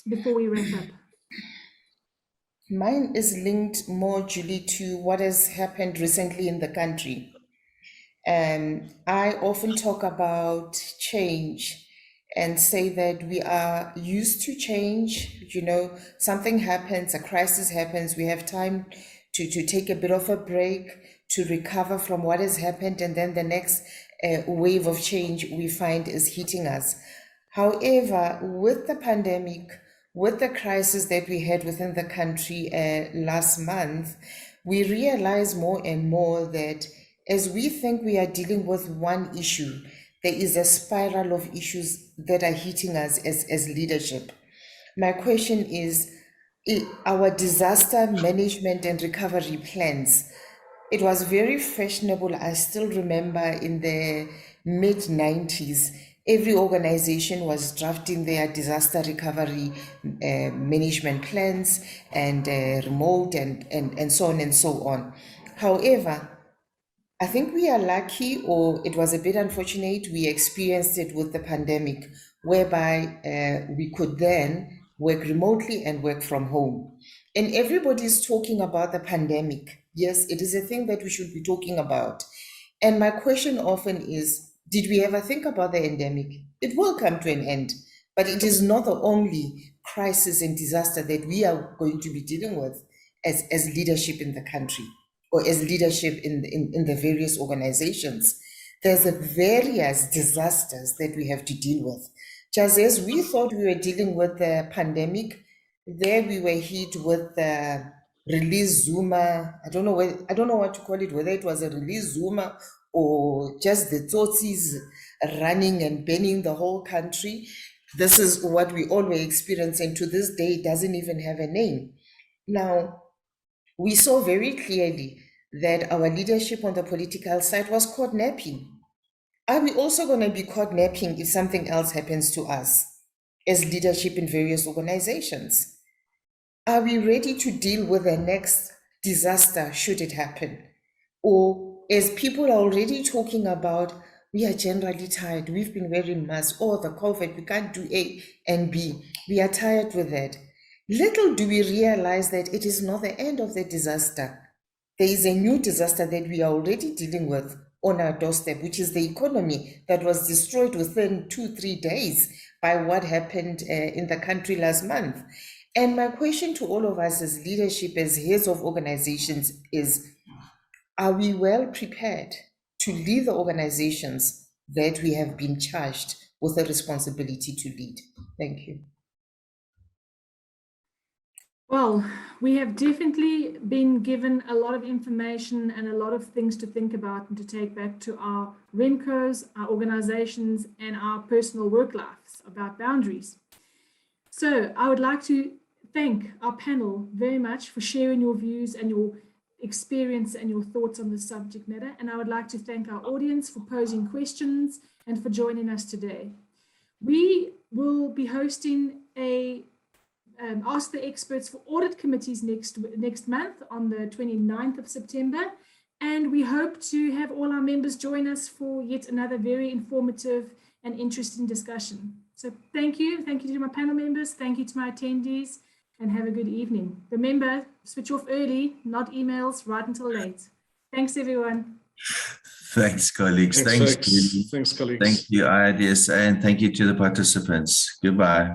before we wrap up. Mine is linked more, Julie, to what has happened recently in the country. I often talk about change and say that we are used to change. You know, something happens, a crisis happens, we have time to take a bit of a break, to recover from what has happened, and then the next wave of change we find is hitting us. However, with the pandemic, with the crisis that we had within the country last month, we realize more and more that as we think we are dealing with one issue, there is a spiral of issues that are hitting us as leadership. My question is, our disaster management and recovery plans, it was very fashionable. I still remember in the mid-90s, every organization was drafting their disaster recovery management plans and remote and so on and so on. However, I think we are lucky, or it was a bit unfortunate, we experienced it with the pandemic, whereby we could then work remotely and work from home. And everybody is talking about the pandemic. Yes, it is a thing that we should be talking about. And my question often is, did we ever think about the endemic? It will come to an end, but it is not the only crisis and disaster that we are going to be dealing with as leadership in the country, or as leadership in the various organizations. There's various disasters that we have to deal with. Just as we thought we were dealing with the pandemic, there we were hit with the release Zuma. I don't know what to call it, whether it was a release Zuma or just the Tsotsis running and burning the whole country. This is what we all were experiencing. To this day, it doesn't even have a name. Now, we saw very clearly that our leadership on the political side was caught napping. Are we also going to be caught napping if something else happens to us as leadership in various organizations? Are we ready to deal with the next disaster should it happen? Or as people are already talking about, we are generally tired, we've been wearing masks, or the COVID, we can't do A and B, we are tired with that. Little do we realize that it is not the end of the disaster. There is a new disaster that we are already dealing with on our doorstep, which is the economy that was destroyed within 2-3 days by what happened in the country last month. And my question to all of us as leadership, as heads of organizations is, are we well prepared to lead the organizations that we have been charged with a responsibility to lead? Thank you. Well, we have definitely been given a lot of information and a lot of things to think about and to take back to our REMCOs, our organizations, and our personal work lives about boundaries. So I would like to thank our panel very much for sharing your views and your experience and your thoughts on the subject matter. And I would like to thank our audience for posing questions and for joining us today. We will be hosting a Ask the Experts for Audit Committees next month on the 29th of September. And we hope to have all our members join us for yet another very informative and interesting discussion. So thank you. Thank you to my panel members. Thank you to my attendees, and have a good evening. Remember, switch off early, not emails right until late. Thanks, everyone. Thanks, colleagues. Thanks, Thanks, colleagues. Thank you, IoDSA, and thank you to the participants. Goodbye.